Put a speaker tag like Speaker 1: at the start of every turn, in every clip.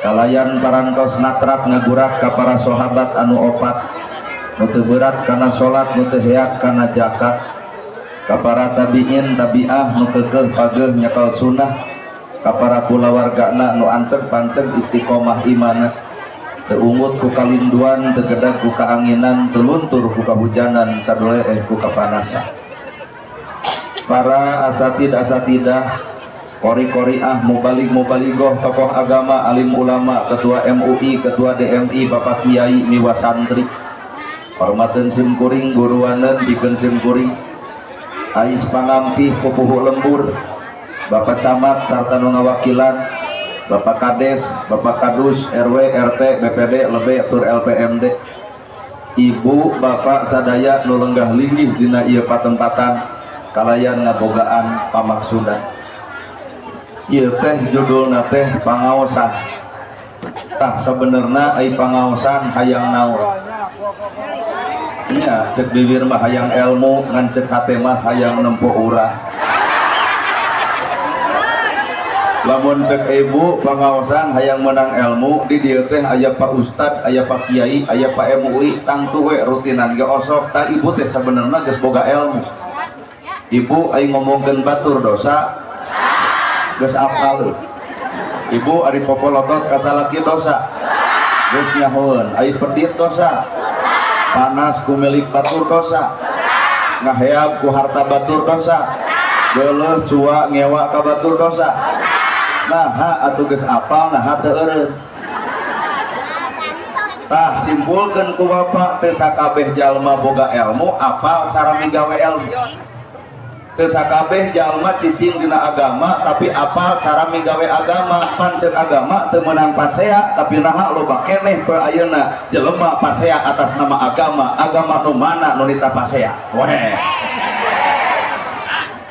Speaker 1: kalayan parantos natrak ngagurak ka para sahabat anu opat nu teu berat kana salat nu teu heak kana zakat ka para tabiin tabiah nu keukeuh pageuh nyakal sunnah ka para kulawargana nu anceg panceg istiqomah imanna teu ungut ku kalinduan teu gedag ku kaanginan teu luntur ku kahujanan cadole ku kapanasan. Para asatidah kori-koriah mubalig-mubaligoh tokoh agama alim ulama ketua MUI ketua DMI bapak kiai miwa santri hormateun simkuring guruaneun pikeun simkuring ais pangampih pupuhu lembur bapak camat sarta nu ngawakilan bapak kades bapak kadus RW RT BPD lebe tur LPMD ibu bapak sadaya nu lenggah linggih dina ieu patempatan kalayan ngabogaan pamaksudan. Ieu teh judulna teh pangaosan. Tah sebenarnya ai pangaosan hayang naon? Nya cek bibir mah hayang ilmu, ngan cek hate mah hayang nempuh urah. Lamun cek ibu pangaosan hayang menang ilmu, di dieu teh aya Pak Ustad, aya Pak Kiai, aya Pak MUI, tangtu we rutinan ge osok. Tah ibu teh sebenarnya geus boga ilmu. Ibu ai ngomongkeun batur dosa geus apal. Ibu ari popolotot kasalaki dosa geus nyahoeun. Ai pedit dosa, panas ku milik batur dosa, ngaheab ku harta batur dosa, geuleuh cua ngewa ka batur dosa. Naha atuh geus apal naha teu eureun. Tah simpulkeun ku Bapak teu sakabeh jalma boga ilmu apal cara migawe ilmu. Teu sakabeh jalma cicing dina agama tapi apal cara migawe agama. Pancen agama teu meunang pasea tapi naha loba keneh pe ayeuna jelema pasea atas nama agama. Agama nu mana nu nita pasea? Weh.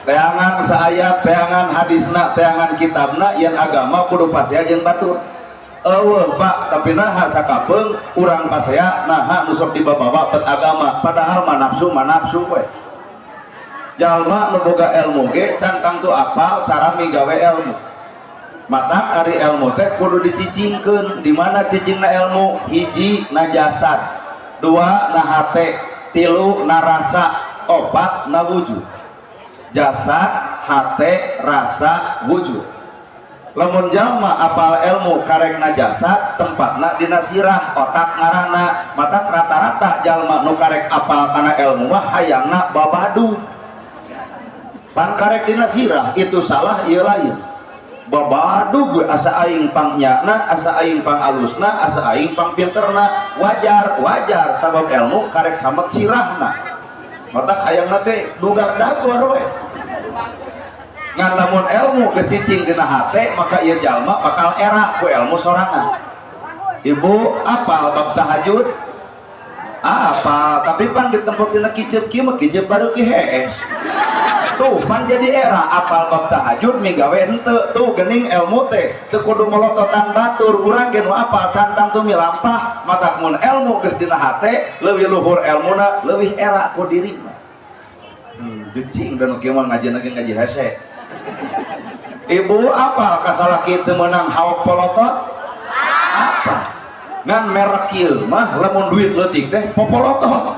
Speaker 1: Teangan saayat, teangan hadisna, teangan kitabna yen agama kudu pasea jeung batur. Eueuh Pak, tapi naha sakapeung urang pasea naha nu sok dibawa bet agama padahal manapsu we. Jalma nu boga ilmu ge can tangtu apal cara migawe ilmu. Matak ari ilmu teh kudu dicicingkeun. Di mana cicingna ilmu? Hiji na jasad, dua na hate, tilu na rasa, opat na wujud. Jasad, hate, rasa, wujud. Lamun jalma apal ilmu karek na jasad tempatna dina sirah otak ngaranna. Matak rata-rata jalma nu karek apal kana ilmu mah hayangna babadu. Pan karek dina sirah itu salah ieu lain. Babadu gue asa aing pangnyana, asa aing pangalusna, asa aing pangpinterna. Wajar sabab ilmu karek samet sirahna. Matak hayangna teh dugar dagor we. Ngan lamun ilmu kecicing dina hate maka ieu jalma bakal era ku ilmu sorangan. Ibu apal bab tahajud? Apal, tapi pan ditempot dina kicep kieu mah kicep baru ki hees. Tuh pan jadi era apal bab tahajud migawe henteu tuh geuning ilmu teh teu kudu melototan batur. Urang ge nu apal cantang tuh milampah matak mun ilmu geus dina hate leuwih luhur ilmuna leuwih era ku dirina. Jecing dan kieu mah ngaji ngaji hese. Ibu apal kasalaki teu meunang haok polotot? Apa? Ngan merek kieu mah lamun duit leutik teh popolotot.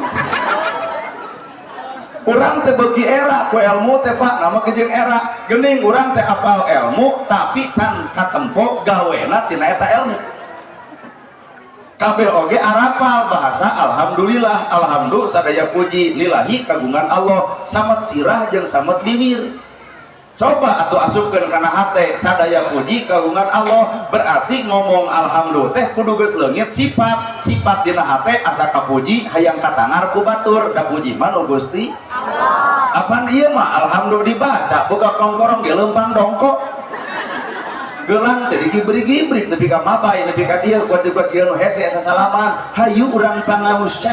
Speaker 1: Urang teh beuki era ku ilmu teh Pak, nama kejeung era. Geuning urang teh apal ilmu tapi can katempo gawena tina eta ilmu. Kabeh oge arapal bahasa alhamdulillah, alhamdulillah sadaya puji lillahi kagungan Allah, samet sirah jeung samet bibir. Coba atuh asupkeun kana hate sadaya puji kagungan Allah, berarti ngomong alhamdulillah teh kudu geus leungit sifat dina hate asa kapuji hayang katangar ku batur. Da puji mah nu Gusti Allah. Apaan ieu mah alhamdulillah dibaca boga kongkorong ge leumpang dongkok. Gelang teh digibrig-gibrig nepi ka mabay nepi ka dieu kuat-kuat ieu nu hese asa salaman hayu urang pangaos.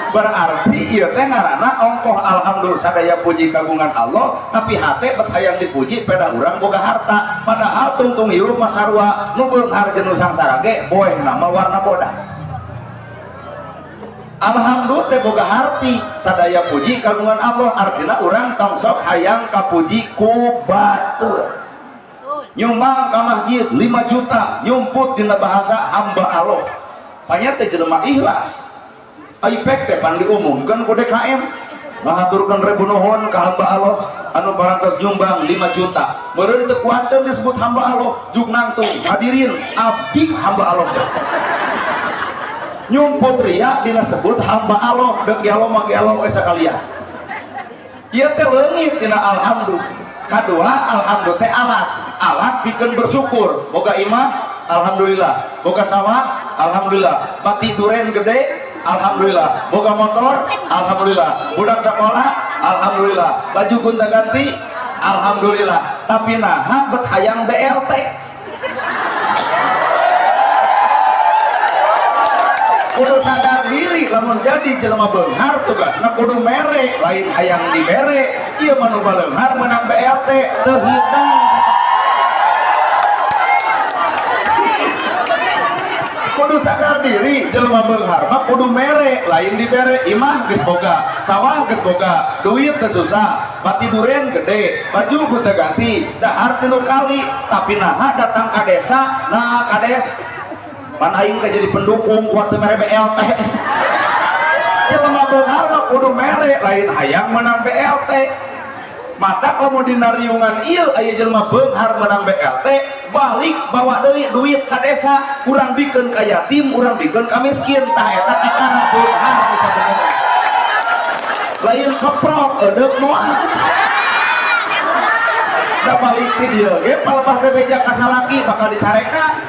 Speaker 1: Berarti ieu teh ngaranna ongkoh alhamdulillah sadaya puji kagungan Allah tapi hate bet hayang dipuji peda urang boga harta padahal tungtung hirup mah sarua nu beunghar jeung nu sangsara ge boehna mah warna bodas. Alhamdulillah teh boga harti sadaya puji kagungan Allah artina urang tong sok hayang kapuji ku batur. nyumbang ke masjid 5 juta nyumput dina bahasa hamba Allah panya teh jelema ikhlas IPEC teh pan diumumkan ku DKM ngaturkeun ribu nuhun ka hamba Allah anu parantos nyumbang 5 juta meureun teu kuateun disebut hamba Allah juk nangtung hadirin abdi hamba Allah nyumput ria dina sebut hamba Allah deuk ge Allah mah ge Allah we sakalian ieu teh leungit dina alhamdulillah kadua alhamdulillah teh alat pikeun bersyukur boga imah alhamdulillah boga sawah alhamdulillah bati duren gede alhamdulillah boga motor alhamdulillah budak sekolah alhamdulillah baju gonta ganti alhamdulillah tapi naha bet hayang BLT kudu sadar diri lamun jadi jelema beunghar tugasna kudu mere lain hayang dibere ieu mah nu baleunghar menang BLT teu hidang kudu sadar diri jelema beunghar mah kudu mere lain dibere imah geus boga sawah geus boga duit teu susah bati duren gede baju gonta ganti dahar 3 kali tapi naha datang ka desa nah kades pan aing teh jadi pendukung kuat mere BLT jelema beunghar mah kudu mere lain hayang menang BLT mata kamu dina riungan ieu aya jelema beunghar menang BLT balik bawa deui duit ka desa urang bikeun ka yatim urang bikeun ka miskin tah eta kana beunghar bisa bener lain keprok eudeup moal da balik ti dieu ge palebah bebeja ka salaki bakal dicareka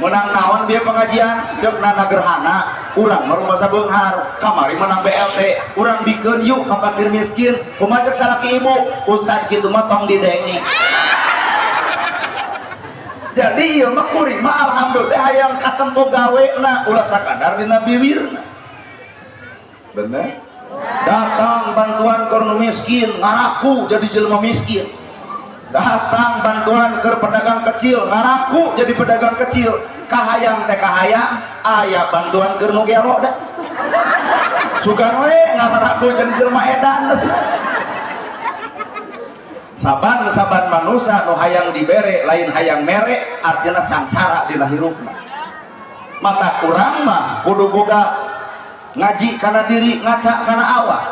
Speaker 1: menang naon dia pengajian ceuk nana gerhana urang mah rumah sabeunghar kamari menang BLT urang bikeun yuk ka fakir miskin kumaha ceuk salaki ibu ustad kitu mah tong didengeng jadi ieu mah kuring mah alhamdulillah hayang katempo gawena ulah sakadar dina bibirna bener datang bantuan ke miskin ngaraku jadi jelema miskin datang bantuan ke pedagang kecil ngaraku jadi pedagang kecil kahayang teh kahayang aya bantuan ke nu gelo da sugan we ngaraku jadi jelema edan saban manusia nu hayang dibere lain hayang mere artinya sangsara dina hirupna mata kurang mah kudu boga ngaji kana diri ngaca kana awak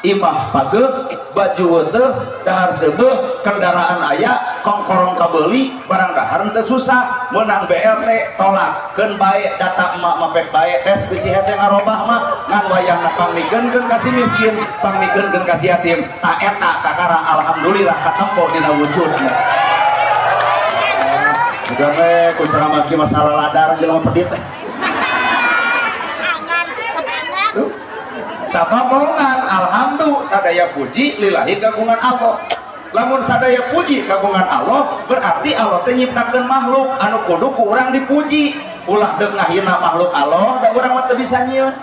Speaker 1: imah pageuh baju teu dahar seubeuh kendaraan aya kongkorong kabeuli barang dahar teu susah menang BLT tolakkeun bae data emak mapek bae tes bisi hese ngarobah mah ngan wayahna pangmikeunkeun ka si miskin pangmikeunkeun ka si yatim ta eta kakara alhamdulillah katempo dina wujudna juga we ku ceramah kieu masalah ladar jelema pedit teh sabamongan alhamdulillah sadaya puji lillahi kagungan Allah lamun sadaya puji kagungan Allah berarti Allah teh nyiptakeun makhluk anu kudu ku urang dipuji ulah deuk ngahina makhluk Allah da urang mah teu bisa nyieun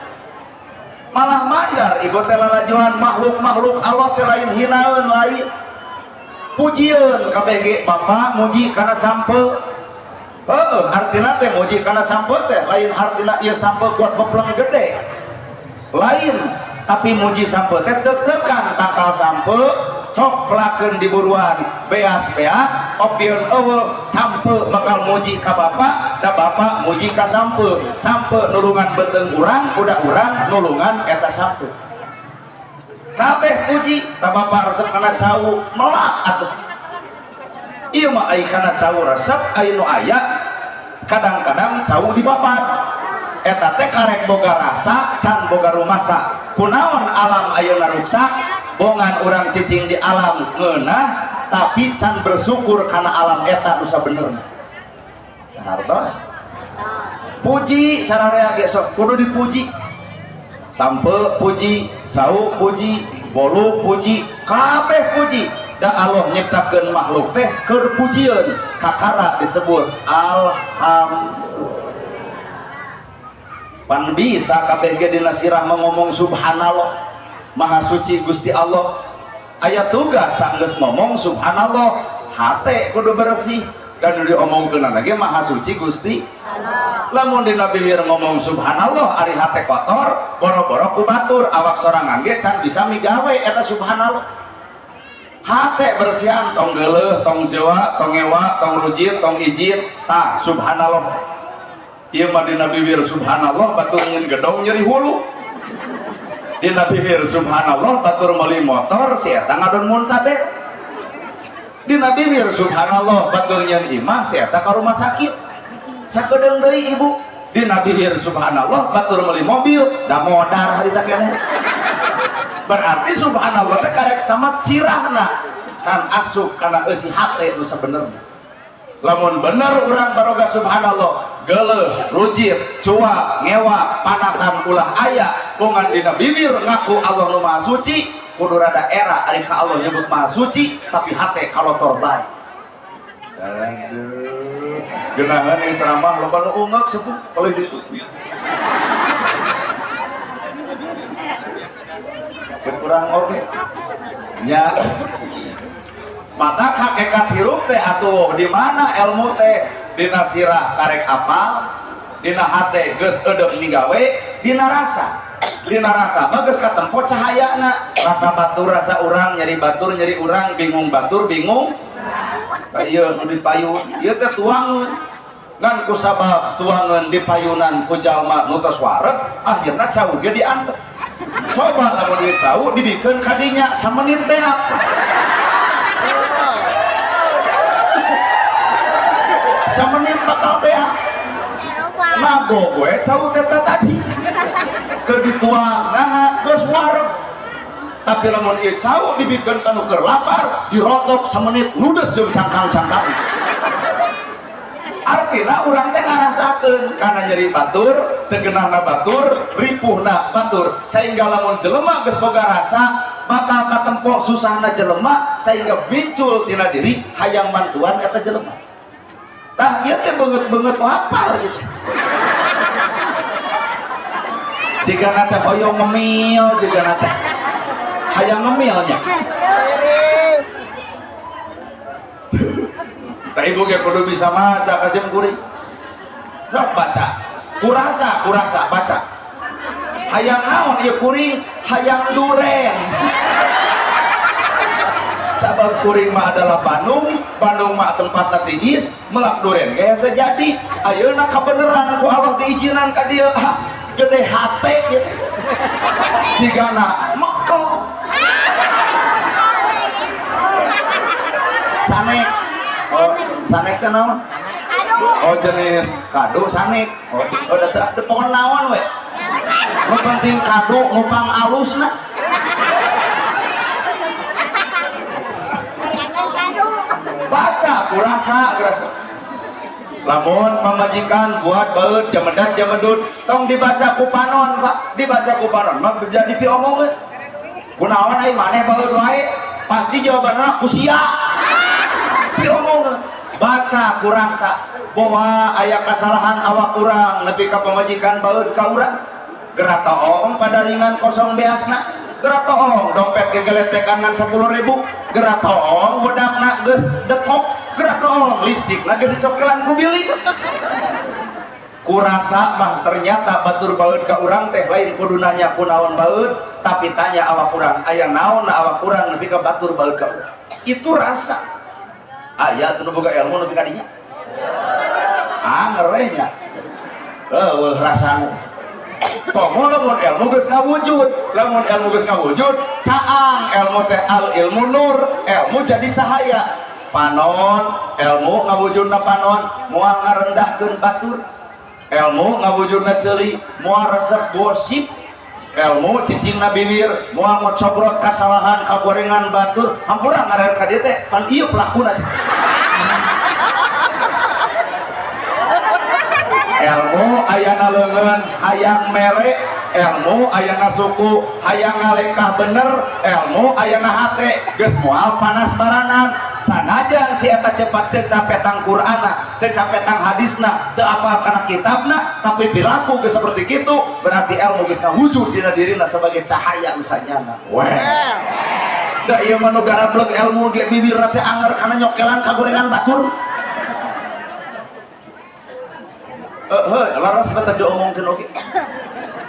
Speaker 1: malah mandar ibu teh lalajohan makhluk Allah teh lain hinaeun lain pujieun KBG Bapak muji kana sampe artina teh muji kana sampe teh lain artina ieu sampe kuat bepleng gede lain tapi muji sampe teh deg-degan tangkal sampe sok pelakeun diburuan beas opieun eueuh sampe bakal muji ka bapak da bapak muji ka sampe nulungan beuteung urang udah urang nulungan eta sampe kabeh puji ta bapak resep kana cau melak atuh ieu mah ai kana cau resep ai nu aya kadang-kadang cau di babat eta teh karek boga rasa can boga rumasa kunaon alam ayeuna ruksak bongan urang cicing di alam ngeunah tapi can bersyukur karena alam eta nu sabenerna hartos puji sararea ge sok kudu dipuji sampe puji cau puji bolu puji kabeh puji da Allah nyiptakeun makhluk teh keur pujieun kakara disebut alhamdulillah pan bisa kabeh ge dina sirah ngomong subhanallah maha suci Gusti Allah aya tugas sanggeus ngomong subhanallah hate kudu bersih dan diomongkeun lagi maha suci Gusti Allah lamun dina bibir ngomong subhanallah ari hate kotor boro-boro ku batur awak sorangan ge can bisa migawe eta subhanallah hate bersihan tong geuleuh tong jawa tong ngewa tong rujit tong ijin tah subhanallah ieu mah dina bibir subhanallah batur nyin gedong nyeri hulu dina bibir subhanallah batur meuli motor si eta ngadon muntaber dina bibir subhanallah batur nyin imah si eta ka rumah sakit sakedeung deui ibu dina bibir subhanallah batur meuli mobil da modar harita keneh berarti subhanallah teh karek samat sirahna san asup kana eusi hate nu sabenerna lamun bener urang baroga subhanallah geuleuh rujit cuak ngewa panasan ulah aya bungan dina bibir ngaku Allah nu maha suci kudu rada era ari ka Allah nyebut maha suci tapi hate kalotor bae aduh geunaheun ieu ceramah loba nu ungek sepuh oleh ditu kurang oke nya mata hakikat hirup teh atuh di mana ilmu teh dina sirah karek apal dina hate geus eudeuh migawe dina rasa mah geus katempo cahayana rasa batur rasa urang nyeri batur nyeri urang bingung batur bingung ieu nu dipayun ieu teh tuangeun ngan kusabab tuangeun dipayunan ku jalma nu tos wareg akhirna cau ge diantep coba lamun dia jauh dibikin kadinya samenit beak samenit bakal beak mabok gue jauh teta tadi kedituang nah terus wareg tapi lamun dia jauh dibikin kanu keur lapar dirotok samenit ludes jeung cangkang-cangkang artinya orang teh ngarasakeun karena nyeri batur tegenahna batur ripuhna batur sehingga lamun jelema geus boga rasa bakal katempo susahna jelema sehingga muncul tina diri hayang bantuan kata jelema tah ieu teh beungeut-beungeut lapar gitu jika nate hoyong ngemil jika nate hayang ngemilnya tak ibu ge kudu bisa maca kasim kuring sok baca kurasa baca hayang naon ieu kuring hayang duren sabab kuring mah adalah Bandung mah tempatna tingis melak duren ge sejadi ayeuna kabeneran ku Allah diizinan ka dieu gede hate gitu jigana mekel sanek oh sanek teh naon oh jenis kado sanek oh da pohon naon we nu penting kado ngupang alusna baca kurasa lamun pamajikan buat baeud jamedan jamedut tong dibaca ku panon Pak dibaca ku panon mah jadi pi omongkeun kunaon ai maneh baeud wae pasti jawabanna ku sia diomong baca kurasa bahwa aya kesalahan awak urang nepi ka pamajikan baeud ka urang gerak toong pada ringan kosong beasna gerak toong dompet gegeletekan ngan 10.000 gerak toong wedakna geus dekok gerak toong lipstikna geus dicokelan ku bilik kurasa mah ternyata batur baeud ka urang teh lain kudu nanya kunaon baeud tapi tanya awak urang aya naon awak urang nepi ka batur baeud ka urang itu rasa aya teu boga ilmu nepi ka dinya ngerehnya eueuh rasana komo lamun ilmu geus ngawujud lamun ilmu geus ngawujud caang ilmu teh al ilmu nur ilmu jadi cahaya panon ilmu ngawujudna panon moal ngarendahkeun batur ilmu ngawujudna ceuli moal resep gosip ilmu cicingna bibir moal ngocobrot kasalahan kagorengan batur hampura ngaret ka dieu teh pan ieu pelakuna ilmu ayana leungeun hayang mere ilmu ayana suku hayang ngalengkah bener ilmu ayana hate geus moal panas baranan sanajan si eta cepat teu capetang Qur'ana teu capetang hadisna teu apal kana kitabna tapi perilaku geus saperti kitu berarti ilmu geus ngawujud dina dirina sebagai cahaya usanyana weh da ieu mah nu garableg ilmu ge bibirna teh anger kana nyokelan kagorengan batur laras beta diomongkeun oge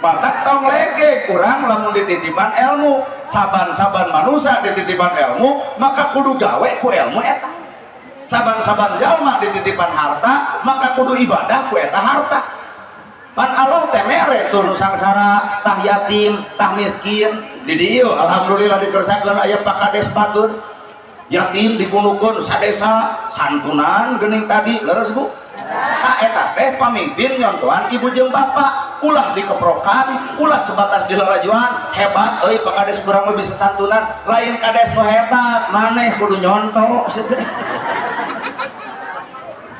Speaker 1: mata tong lege kurang lamun dititipan ilmu saban-saban manusia dititipan ilmu maka kudu gawe ku ilmu eta saban-saban jalma dititipan harta maka kudu ibadah ku eta harta pan Allah teh mere tuh nu sangsara tah yatim tah miskin di dieu alhamdulillah dikersakeun aya pakades batur yatim dikunukeun sadesa santunan geuning tadi leres Bu tak eta teh pamimpin nyontohan ibu jeung bapak ulah dikeprokan ulah sebatas dilarajuan hebat euy pakades kurang bisa santunan lain kades nu hebat maneh kudu nyonto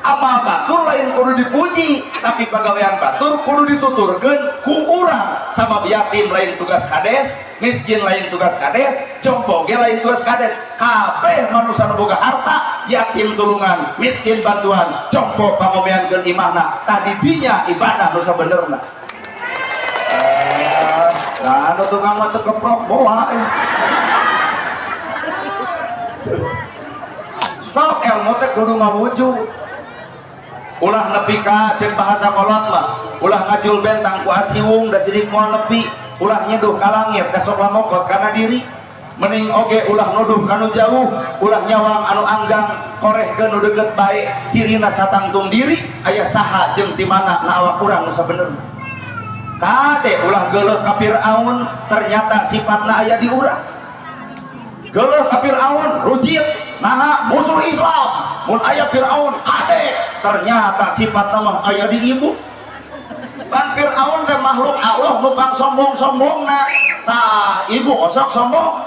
Speaker 1: amal batur lain kudu dipuji tapi pagawean batur kudu dituturkeun ku urang sama yatim lain tugas kades miskin lain tugas kades jompo ge lain tugas kades kabeh manusia nu boga harta yatim tulungan miskin bantuan jompo pamomeankeun imahna tadi dinya ibadah nu sabenerna nah anu tukang mah teu keprok boa sok ilmu teh kudu ngawujud ulah nepi ka cek bahasa kolot mah ulah ngajul bentang ku asiwung da sidik moal nepi ulah nyeduh ka langit kasok lamokot kana diri mending oge ulah nuduh kanu jauh ulah nyawang anu anggang korehkeun nu deukeut bae cirina satangtung diri aya saha jeung ti mana na awak urang nu sabenerna kade ulah geuleuh ka Firaun ternyata sifatna aya di urang geuleuh ka Firaun rujit nah musuh Islam mun aya Firaun kade ternyata sifatna mah aya di ibu pan Firaun teh makhluk Allah nu pang sombong-sombongna tah ibu osok sombong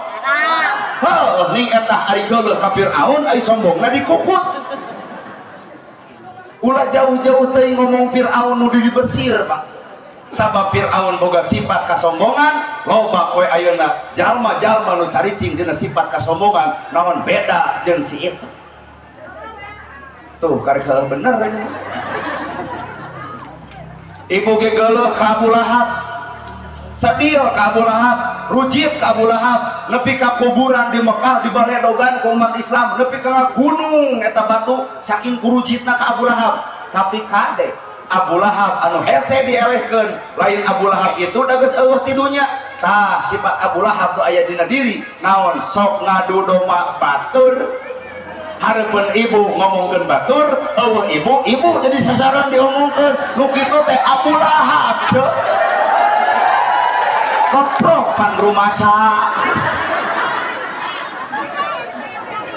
Speaker 1: heuh ning eta ari geuleuh ka Firaun ai sombongna dikukut ulah jauh-jauh teuing ngomong Firaun nu di Mesir Pak sabab Firaun boga sifat kasombongan loba kowe ayeuna jalma-jalma nu caricing dina sifat kasombongan naon beda jeung si itu tuh karek bener aja ibu ge geuleuh ka Abu Lahab sedih ka Abu Lahab rujit ka Abu Lahab nepi ka kuburan di Mekah dibaledogan ku umat Islam nepi ka gunung eta batu saking kurujitna ka Abu Lahab tapi kade Abu Lahab anu hese dielehkeun lain Abu Lahab itu da geus eueuh ti dunya tah sifat Abu Lahab tu aya dina diri naon sok ngadu domba batur hareupeun ibu ngomongkeun batur eueuh ibu jadi sasaran diomongkeun nu kitu teh Abu Lahab ceuk keprok pan rumasa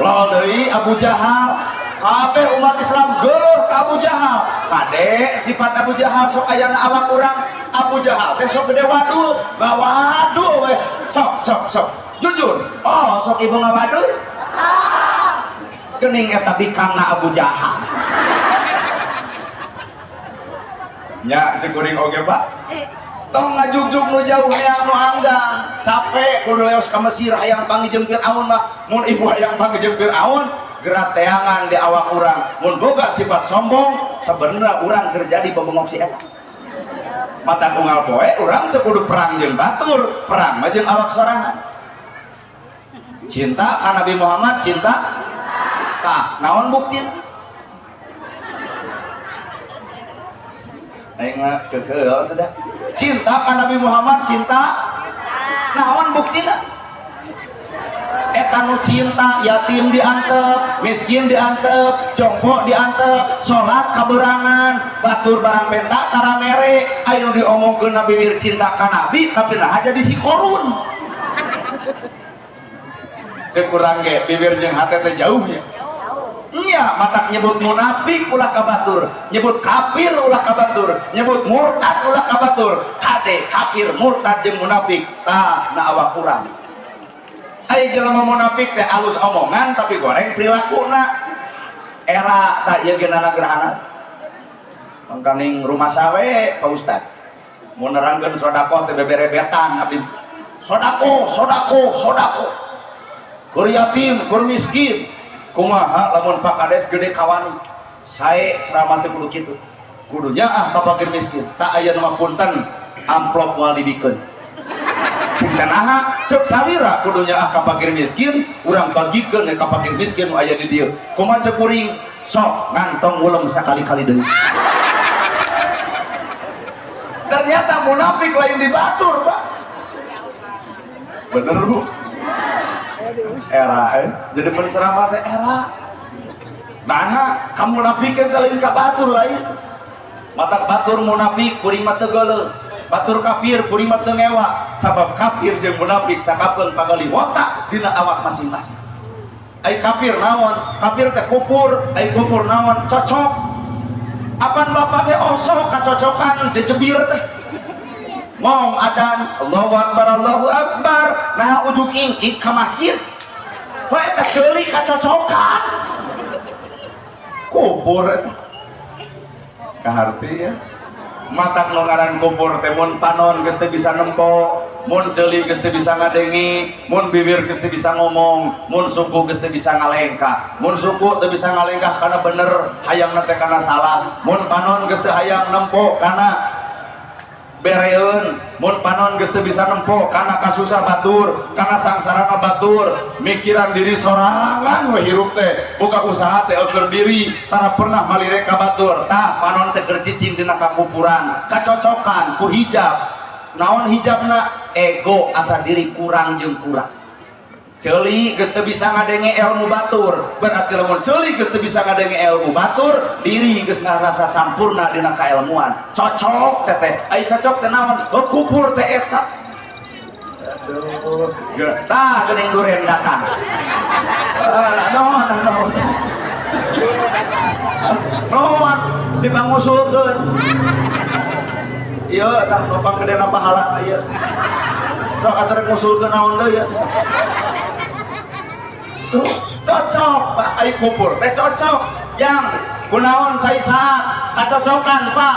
Speaker 1: lawan deui Abu Jahal kabeh umat Islam geuleuh ka Abu Jahal kade sifat Abu Jahal sok aya na awak urang Abu Jahal teh sok gede wadul bawadul we sok jujur oh sok ibu ngawadul geuning eta bikangna Abu Jahal nya cek kuring oge Pak tong ngajugjug nu jauh hayang nu anggang capek kudu leos ka Mesir hayang panggih jeung Firaun mah mun ibu hayang panggih jeung Firaun gerak teangan di awak urang mun boga sifat sombong sebenarnya urang kerja di bebengok si eta mata unggal poe urang teu kudu perang jeung batur perang mah jeung awak sorangan cinta ka Nabi Muhammad cinta tah naon buktina aing mah kekeul teh cinta ka Nabi Muhammad cinta naon buktina eta nu cinta yatim diantep miskin diantep jongkok diantep salat kaberangan batur barang penta tara mere aya nu diomongkeun Nabi wir cinta ka Nabi tapi nah jadi si korun cek urang ge bibir jeung hate teh jauh nya iya matak nyebut munafik ulah ka batur nyebut kafir ulah ka batur nyebut murtad ulah ka batur kade kafir murtad jeung munafik tah na awak urang ai jelema munafik teh alus omongan tapi goreng prilakuna era tak ieu geunana gerhana mangkaning rumah sawe Pak Ustad mun nerangkeun sedekah teh beberebetan abdi sedekah keur yatim keur miskin kumaha lamun Pak Kades gede kawani sae ceramah teh kudu kitu kudu nyaah ka fakir miskin tak aya nu punten amplop moal dibikeun cek salira kudunya ka fakir miskin urang bagikeun ka fakir miskin nu aya di dieu kumaha cek kuring sok ngantong ulem sakali-kali deui ternyata munafik lain di batur Pak, bener Bu, era jadi penceramah teh era. Nah kamu munafik kan lain ka batur lain, mata batur munafik kuring mah teu geuleuh, batur kafir kuring mah teu ngewa, sabab kafir jeung munafik sakapeung pagali watak dina awak masing-masing. Ai kafir naon? Kafir teh kufur, ai kufur naon? Cocok. Apan bapak teh osok kacocokan jejebir teh. Ngong adan Allahu Akbar Allahu Akbar, nah ujug ingkik ka masjid. Wae teh ceuli kacocokan. Kufur. Kaharti ya. Matak nu ngaran kufur teh mun panon geus teu bisa nempo, mun ceuli geus teu bisa ngadengi, mun bibir geus teu bisa ngomong, mun suku geus teu bisa ngalengkah. Mun suku teu bisa ngalengkah kana bener, hayangna teh kana salah. Mun panon geus teu hayang nempo kana bereun, mun panon geus teu bisa nempo kana kasusah batur, kana sangsarana batur, mikiran diri sorangan we hirup teh, boga usaha teh eukeun diri, tara pernah malire ka batur. Tah panon teh keur cicing dina kakupuran, kacocokan ku hijab. Naon hijabna? Ego, asa diri kurang jeung kurang. Ceuli geus teu bisa ngadenge ilmu batur, berarti lamun ceuli geus teu bisa ngadenge ilmu batur, diri geus ngarasa sampurna dina kailmuan. Cocok teteh, ai cocok teh naon? Kufur teh eta. Aduh, tah geuning duren datang. Naon dibangusulkeun. Ieu tah numpang gedena pahala ieu. Sok atur ngusulkeun naon deui ya. Tuh, cocok Pak, ai kufur teh cocok jang kunaon cai saat kacocokan Pak,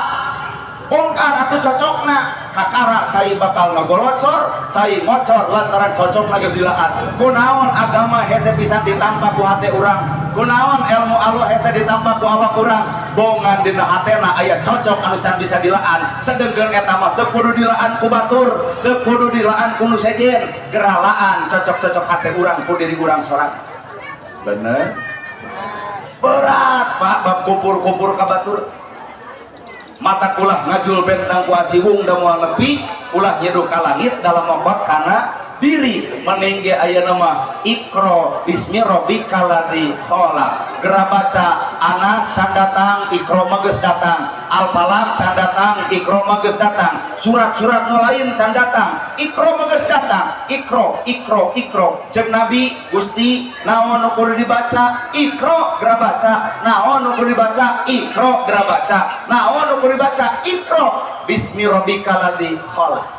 Speaker 1: bongkar atuh cocokna kakara cai bakal ngagolocor cai ngocor lantaran cocokna geus dilaan. Kunaon agama hese pisan ditampa ku hate urang, kunaon ilmu Allah hese ditampa ku awak urang, bongan dina hatena aya cocok anu can bisa dilaan. Sedengkeun eta mah teu kudu dilaan ku batur, teu kudu dilaan ku nu sejen, geralaan cocok-cocok hate urang ku diri urang sorangan. Bener? Berat Pak bab kupur-kupur ka batur. Mata ulah ngajul bentang ku asiwung da moal nepi, ulah nyeduh ka langit dalam mabak kana diri meninggi ayeuna mah Iqra bismi rabbikal ladzi khalaq. Geura baca Anas can datang, Iqra mah geus datang, Al-Falaq can datang, Iqra mah geus datang, surat-surat nu lain can datang, Iqra mah geus datang. Iqra jeung Nabi Gusti naon nu kudu dibaca? Iqra geura baca. Naon nu kudu dibaca? Iqra geura baca. Naon nu kudu dibaca? Iqra bismi rabbikal ladzi khalaq.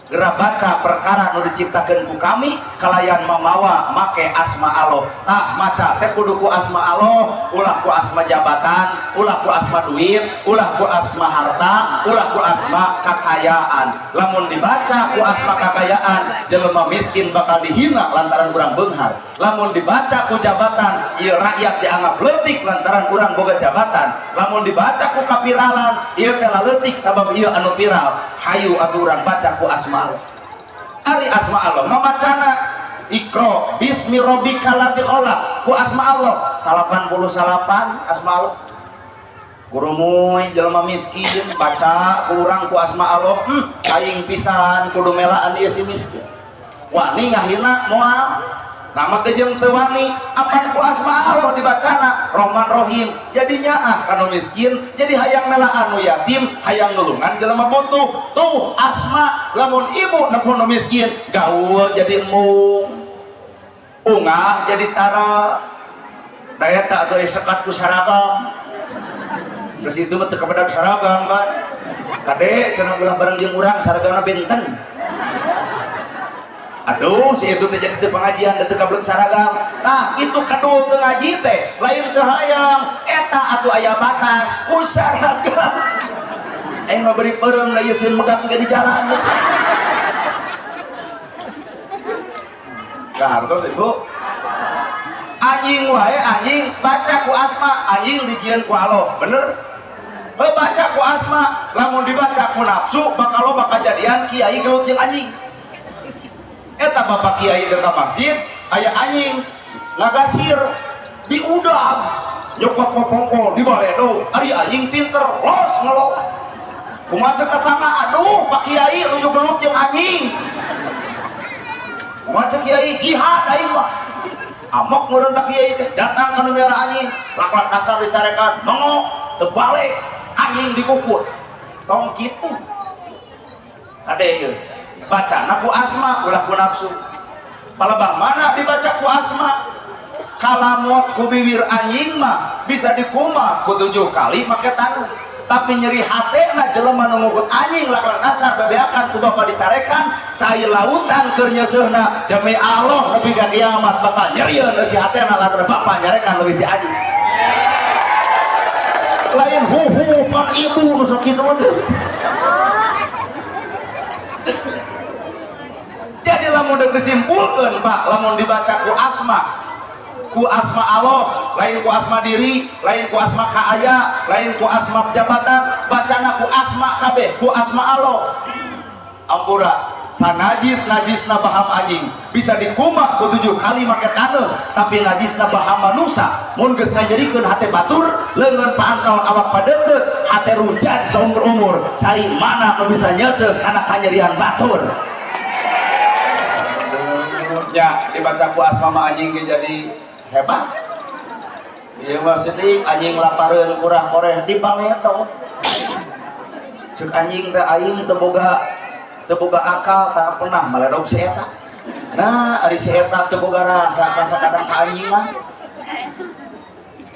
Speaker 1: Geura baca perkara nu diciptakeun ku kami kalayan mamawa make asma Allah. Nah maca teh kudu ku asma Allah, ulah ku asma jabatan, ulah ku asma duit, ulah ku asma harta, ulah ku asma kakayaan. Lamun dibaca ku asma kakayaan, jelema miskin bakal dihina lantaran urang beunghar. Lamun dibaca ku jabatan, ieu rakyat dianggap leutik lantaran urang boga jabatan. Lamun dibaca ku kapiralan, ieu teh leutik sabab ieu anu viral. Hayu atuh urang baca ku asma Allah. Ari asma Allah mamacana Iqra bismi rabbikal ladzi khalaq, ku asma Allah 88 asma Allah. Kurumuy jelema miskin baca ku urang ku asma Allah, aing pisan kudu melaan ieu si miskin. Wani ngahina moal nama kejem teu wani, apaan ku asma Allah dibacana Rahman Rahim, jadinya kanu miskin jadi hayang melaan nu yatim, hayang nulungan jelema butuh. Tuh asma lamun ibu nepon nu miskin gaul jadi embung, ungah jadi tara, daya tak atuh sekat ku saragam. Terus itu mah teu kapedag saragam kan, kade cenah ulah bareng jeung urang saragamna benten. Aduh si itu terjadi di pengajian dan teka saragam. Nah itu kadul teu ngaji teh lain teu hayang eta atuh aya batas ku saragam. Aing mah beri peureum da ieu sieun megat ge di jalan. Kahartos Ibu. Anjing wae anjing baca ku asma, anjing dijieun ku Allah. Bener? Baca ku asma, lamun dibaca ku nafsu bakal loba kajadian kiai gelut jeung anjing. Eta bapak kiai ke masjid aya anjing ngagasir di udang nyokot popongkol di baledo, ari anjing pinter los ngelok kumaha cek tetangga, aduh Pak Kiai lu juga gelut jeung anjing. Kumaha cek Kiai jihad aing mah. Amok meureun tak Kiai teh datang ka nu merah anjing, laklak kasar dicarekan, nongok teu balik anjing dikukut. Tong kitu. Ade ieu. Bacana ku asma ulah ku nafsu. Palebang mana dibaca ku asma? Kalamot ku bibir anjing mah bisa dikumat ku 7 kali make tangan. Tapi nyeri hatena jelema nu ngugut anjing laklak kasar bebeakan ku Bapa dicarekan cai lautan keur nyeuseuna demi Allah nepi ka kiamat bakal nyerieun si hatena latar Bapa nyarekan leuwih ti anjing. Lain huhu pan ibu nu sok kitu mah. Jadi lamun disimpulkeun Pak, lamun dibaca ku asma Allah, lain ku asma diri, lain ku asma kaaya, lain ku asma jabatan, bacana ku asma kabeh, ku asma Allah. Ampura, sanajis-najisna baham anjing bisa dikumat ku 7 kali make taneuh, tapi najisna baham manusia mun geus ngajerikeun hate batur, leungeun paantau awak padeukeut, hate rujat saumur umur, cai mana nu bisa nyeuseuk kana kanyerian batur. Ya, dibaca ku asma mah anjing jadi hebat. Ieu mah seutik anjing lapareun kurang koreh di paleto. Ceuk anjing teh aing teu boga akal tak pernah maledog si eta. Nah, ari si eta teu boga rasa kasakadang ka anjingan.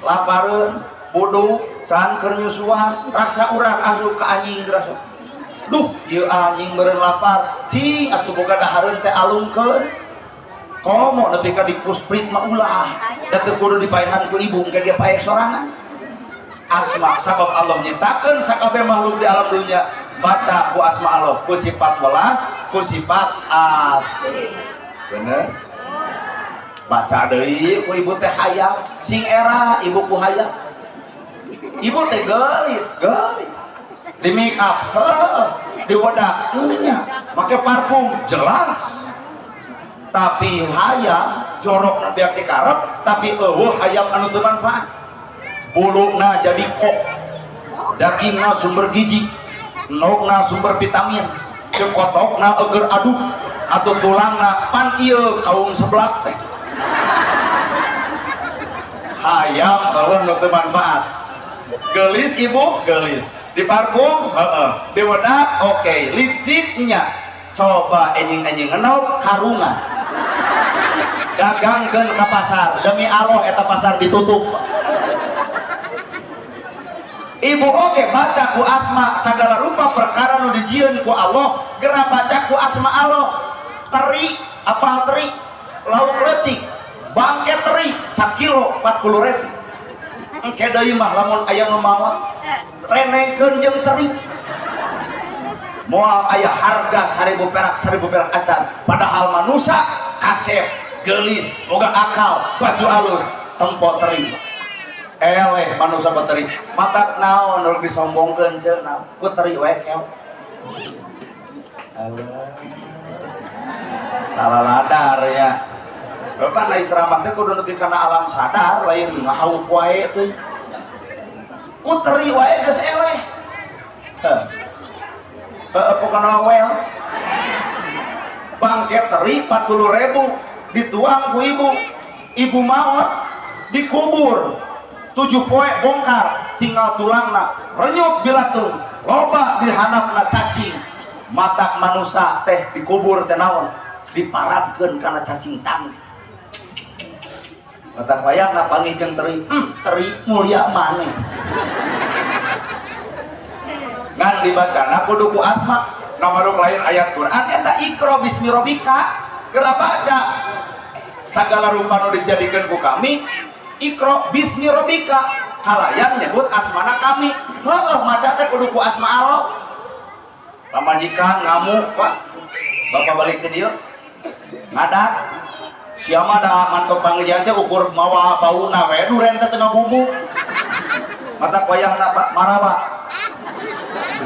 Speaker 1: Lapareun, bodoh, can keur nyusuan, rasa urang asup ka anjing rasa. Duh, ieu anjing meureun lapar, cing atuh boga dahareun teh alungkeun. Komo nepi ka dipusprit mah ulah da teu kudu dipaehan ku ibu engke dia paeh sorangan. Asma sabab Allah nyiptakeun sakabeh makhluk di alam dunya, baca ku asma Allah ku sifat welas ku sifat asih. Bener? Baca deui ku ibu teh hayam sing era ibu ku hayam. Ibu teh geulis di make up di wedak nya make parfum jelas. Tapi hayam jorok na biak dikarep, tapi eueuh hayam anu teu manfaat. Buluna jadi kok, dagingna sumber gizi, nogna sumber vitamin, kekotokna eger aduk, atau tulangna pan ieu kaum seblak teh. Hayam eueuh nu teu manfaat. Geulis ibu, geulis. Di parfum, di wedak, oke. Lipstiknya, coba enjing-enjing ngenauk karungan. Dagangkeun ka pasar demi Allah eta pasar ditutup. Ibu oge baca ku asma sagala rupa perkara nu dijieun ku Allah geura baca ku asma Allah. Teri apa teri lauk leutik bangke teri sakilo 40.000 engke deui mah lamun aya nu mawa renengkeun jeung teri moal aya harga 1.000 perak acan padahal manusia kasep geulis boga akal baju alus tempo teri eleh manusia bateri matak naon nu disombongkeun ceuk naon ku teri we keo salah ladar ya bapak naik ceramah teh kudu nepi kana alam sadar lain ngahauk wae teh ku teri wae geus eleh pokoknya well bangke teri 40.000 dituang ku ibu maut dikubur 7 poe bongkar tinggal tulangna renyut bilatung loba dihanapna cacing matak manusia teh dikubur teh naon diparabkeun kana cacing tanah matak wayahna panggih jeung teri teri mulia maneh ngan dibacana kudu ku asma nomor lain ayat Quran eta ikra bismi rabbika geura baca sagala rupa nu dijadikeun ku kami ikra bismi rabbika kalayan nyebut asmana kami heueuh maca teh kudu ku asma Allah. Pamajikan ngamuk Pak bapak balik ke dieu ngadat sia mah da mantok panggijan teh ukur mawa bauna we duren teh teu ngabubuk mata wayahna Pak marah Pak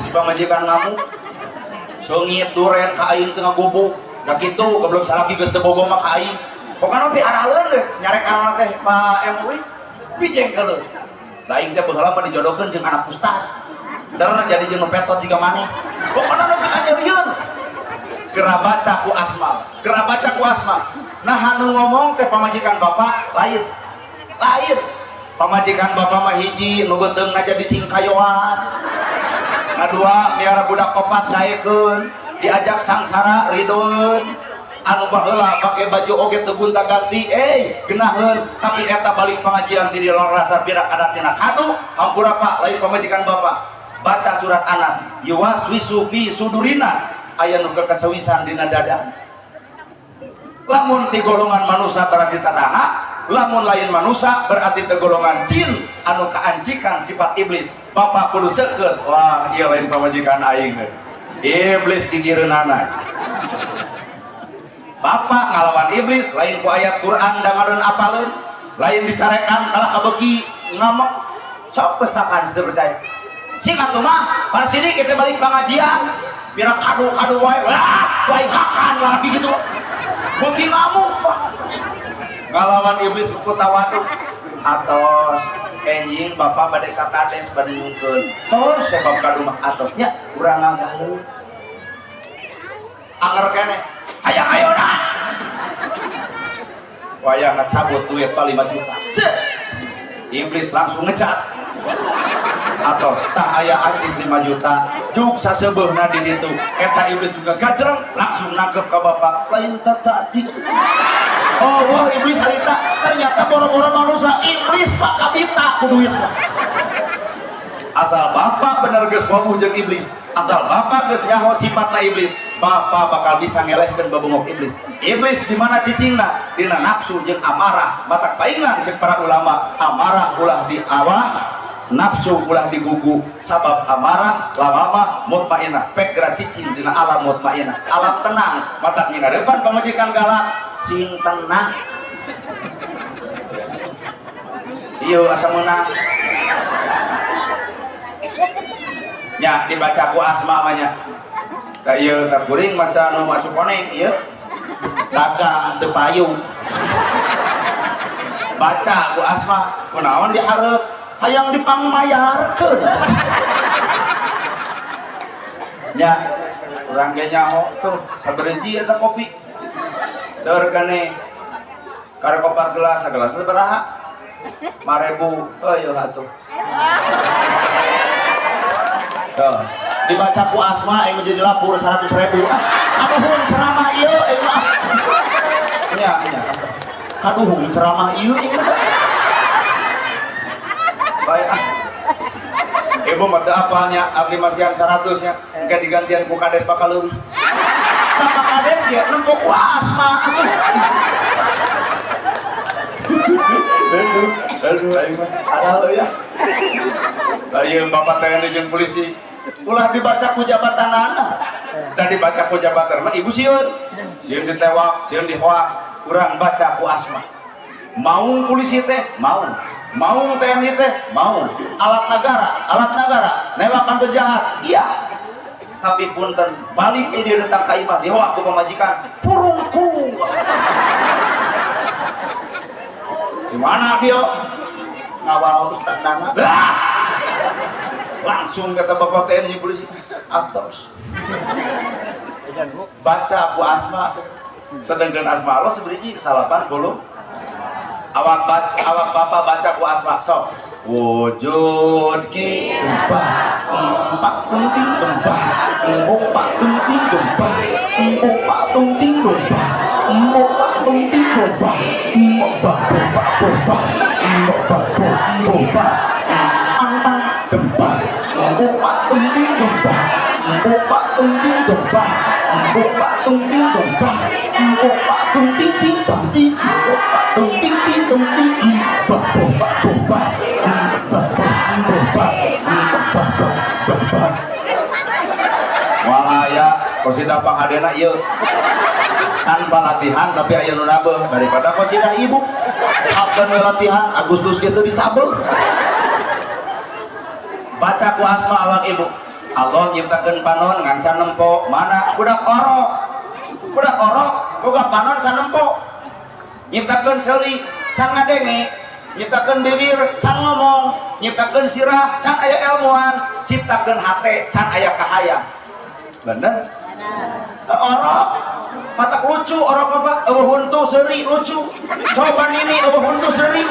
Speaker 1: si pamajikan ngamuk seungit duren ka aing teu ngabubuk da kitu goblok salaki geus teu bogo mah ka aing pokona piaraleun teh nyarek anak teh Pak MUI bijeng kalau da aing teh baheula mah dijodohkeun jeung anak ustad jadi jeung petot jiga maneh pokona nepi ka nyerieun geura baca ku asma nah anu ngomong teh pamajikan bapak lain pamajikan bapak mah hiji nu geuteungna jadi singkayoan kadua miara budak opat gaekeun diajak sangsara rideun anu baheula pake baju oge teu gonta-ganti geunaheun tapi eta balik pengajian ti rasa pirak adatina kadu hampura Pak lain pamajikan bapak baca surat Anas yuwaswisu fi sudurinas aya nu kekecewisan dina dada lamun ti golongan manusia berarti tadanga lamun lain manusia berarti ti golongan jin anu kaancikan sifat iblis bapak kudu seukeut wah ieu lain pamajikan aing iblis digireunana bapak ngalawan iblis lain ku ayat Quran dangareun apaleun lain dicarekan kalah kabeuki ngamek sok pestakan sudah percaya cing atuh mah par sini kita balik pengajian biar kadu wae wae hakan lagi gitu beuki ngamuk ngalawan iblis ku tawaduk atos enjing bapak bade ka kades bade nyungkeun oh sebab kadu mah atosnya urang ngagaluh anger keneh hayang ayeuna wayang ngacabut duit 5 juta iblis langsung ngecat atau tak aya acis 5 juta juk sasebeuna di ditu eta iblis juga gajreng langsung nangkep ka bapak lain tadi oh wah iblis harita ternyata boro-boro manusia iblis pak kabita ku duit asal bapak bener geus wabuh jeung iblis asal bapak geus nyaho sifatna iblis bapak bakal bisa ngelehkeun babungok iblis di mana cicingna dina nafsu jeung amarah matak paingan cek para ulama amarah ulah di awah nafsu ulah digugu sabab amarah lama mutmainah pek geura cicing dina alam mutmainah alam tenang matak nyingarepan pamajikan galak sing tenang ieu asa meunang nya dibaca ku asma manya da ieu teh kuring maca nu macu koneng ieu dagang teu payung baca ku asma kunaon dihareup hayang dipangmayarkeun nya urang ge nyaho tuh sabereji eta kopi seur kane karekopat gelas sagelas sabaraha 5.000 eueuh atuh tuh dibaca ku asma yang menjadi lapur 100.000 kaduhun ceramah ieu nya kaduhun ceramah ieu baik ibu mah teu apalnya abdi masihan 100 nya engke digantian ku kades bakal leuwih pak kades ge nempok ku asma aduh aing mah ada ya ayeuna bapak TNI jeung polisi ulah dibaca ku jabatanana dan dibaca ku jabatan mah ibu sieun ditewak sieun dihoak urang baca ku asma mau polisi teh mau TNI teh mau alat negara newakan penjahat iya tapi punten balik di retang ka imah dihoak ku pamajikan purungku di mana dia ngawal Ustaz Nana langsung kata bapak TNI polisi atos baca ku asma sedangkan asma Allah sebenarnya salapan belum awak bapak baca ku asma sok wujud ki empat tunting gempar empat tunting gempar empat tunting gempar empat tunting gempar empat gempar gempar empat tunting gempar empat tunting gempar empat tunting gempar empat tunting timpang empat tunting tunting walaya kosida pangadena ieu tanpa latihan tapi aya nu nabeuh daripada kosida ibu hakeun latihan Agustus kitu ditabeuh baca ku asma awak ibu Allah nyiptakeun panon ngan sanempo mana budak orok boga panon sanempo nyiptakeun ceuli can ngadenge nyiptakeun bibir can ngomong, nyiptakeun sirah can aya ilmuan, ciptakeun hate can aya kahayang. Bener? Orok mata lucu, orok apa? Eueuh huntu seuri lucu. Coba nini eueuh huntu seuri.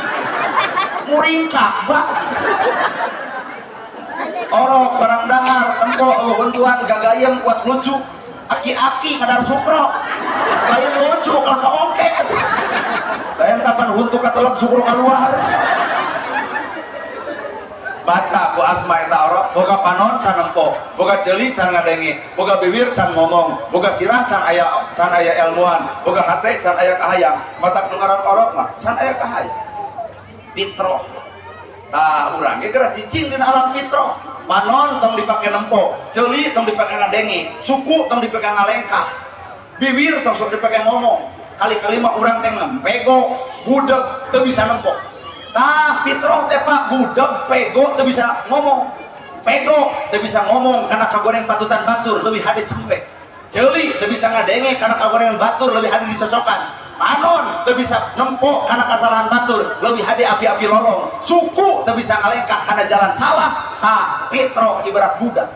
Speaker 1: Muringkak, Pak. Orok barang dahar, tempo eueuh huntuan gagayem kuat lucu. Aki-aki kadar sukro. Lain lucu kalau kaongkek. Lain kapan huntu katelak sukro keluar. Baca ku asma eta orok, boga panon can nempo, boga ceuli can ngadenge, boga bibir can ngomong, boga sirah can aya ilmuan, boga hate can aya kahayang. Mata ngaran orok mah can aya kahayang. Fitroh. Tah urang ge geura cicing dina alam fitroh. Panon tong dipake nempo, ceuli tong dipake ngadenge, suku tong dipake ngalengkah. Bibir tong sok dipake ngomong. Kali-kali mah urang teh ngempego, budeg teu bisa nempo. Nah, fitrah teh Pak budeg pego teu bisa ngomong. Pego teu bisa ngomong karena kagoreng patutan batur leuwih hade cempe. Ceuli teu bisa ngadenge karena kagorengan batur leuwih hade dicocokan. Panon teu bisa nempo karena kasalahan batur leuwih hade api-api lolong. Suku teu bisa ngalengkah karena jalan salah. Tah, fitrah ibarat budak.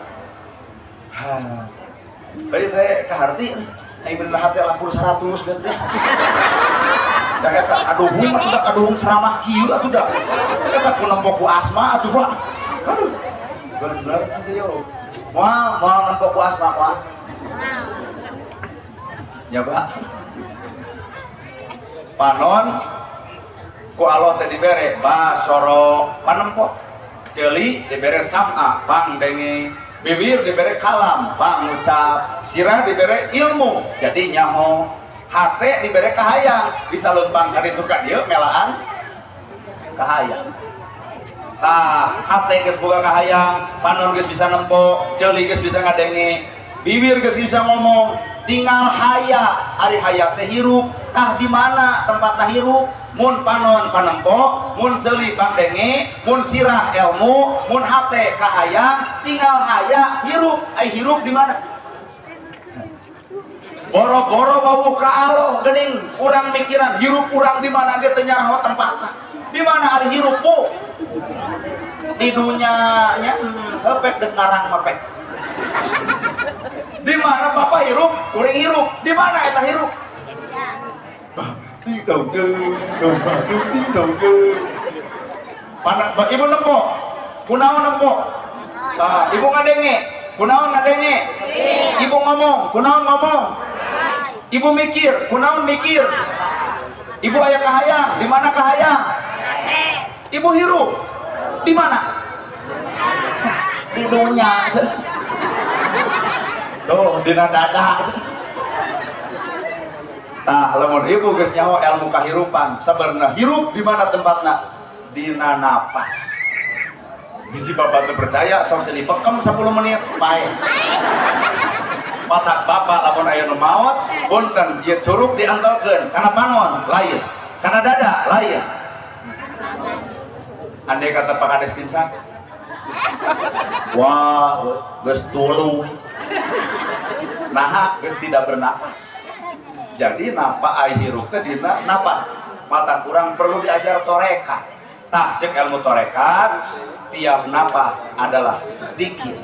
Speaker 1: Bae teh kaharti aing bener hate lampur 100 bener. Da eta aduhung atuh da aduhung ceramah kieu atuh da. Eta ku nempo ku asma atuh Pak. Aduh. Bener cenah yo. Moal nempo ku asma Pak. Ya Pak. Panon ku Allah teh dibere basoro panempo. Ceuli dibere sam'a pangdenge. Bibir dibere kalam pangucap, sirah dibere ilmu jadi nyaho, hate dibere kahayang bisa lempang ka ditu ka dieu melaan kahayang. Tah hate geus boga kahayang, panon geus bisa nempo, ceuli geus bisa ngadenge, bibir geus bisa ngomong, tinggal haya, ari haya teh hirup, tah di mana tempatna hirup? Mun panon panempo, mun ceuli pandenge, mun sirah ilmu, mun hate kahayang, tinggal haya hirup. Ai hirup di mana? Boro-boro wawuh ka Allah geuning urang mikiran hirup urang di mana ge teu nyaraho tempatna. Di mana ari hirup bu? Di dunya nya hepek deuk ngarang mepek. Di mana Bapak hirup? Kuring hirup. Di mana eta hirup? Ting đầu cơ, đầu bà tu ting đầu cơ. Ibu nempo, kunaon nempo? Ibu ngadenge, kunaon ngadenge? Ibu ngomong, kunaon ngomong? Ibu mikir, kunaon mikir? Ibu aya kahayang, di mana kahayang? Ibu hirup, di mana? Di dunya. Tuh, dina dada. Tah lamun ibu geus nyaho ilmu kahirupan sabarna hirup di mana tempatna? Dina napas. Bisi bapak teu percaya sok dipekem 10 menit bae. Matak bapak lamun aya nu maot punten ieu curug diantelkeun kana panon lain, kana dada lain. Andai kata Pak Kades pingsan. Wah, geus tulu. Nah, geus tidak bernapas. Jadi napa ai hirup teh dina napas. Mata kurang perlu diajar toreka. Tah cek ilmu torekat tiap napas adalah zikir.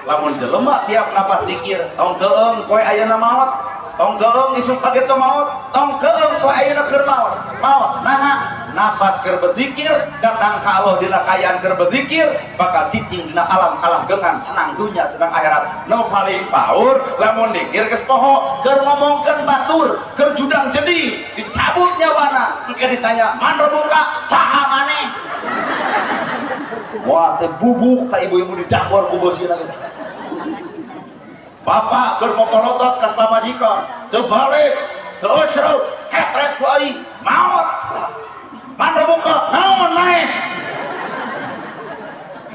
Speaker 1: Lamun jelema tiap napas zikir, tong geueung poe ayeuna maot, tong geueung isuk pagi teu maot, tong geueung poe ayeuna keur maot. Maot naha? Napas keur berzikir, datang ka Allah dina kayaan keur berzikir, bakal cicing dina alam kalah gengan, senang dunya, senang akhirat. Nu paling paur lamun dikir geus poho, keur ngomongkeun batur, keur judang jadi, dicabut nyawana, engke ditanya, "Man rebuka?" "Saha maneh?" Wah, teh bubuk ka ibu-ibu didabor ku beusina gitu. Bapak keur mopolotot ka pamajikan, teu balik, teu ocreu, kepret ku aing, maot. Man rebuka, naon naik.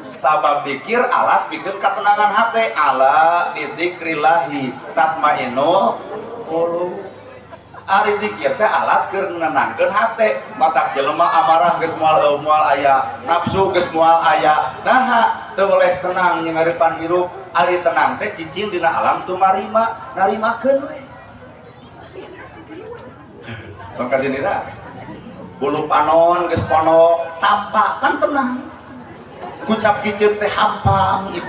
Speaker 1: Sabab pikir alat bikin ketenangan hati. Ala bidzikrillahi tatmainnul qulub. Ari zikir teh alat keur nenangkeun hate. Matak jelema amarah geus moal aya, nafsu geus moal aya. Naha teu boleh tenang jeung ngaripan hirup. Ari tenang teh cicing dina alam tu marima, narimakeun we. Tong kasih nira. bulu panon geus ponok tampak kan tenang kucap kicep teh hampang ibu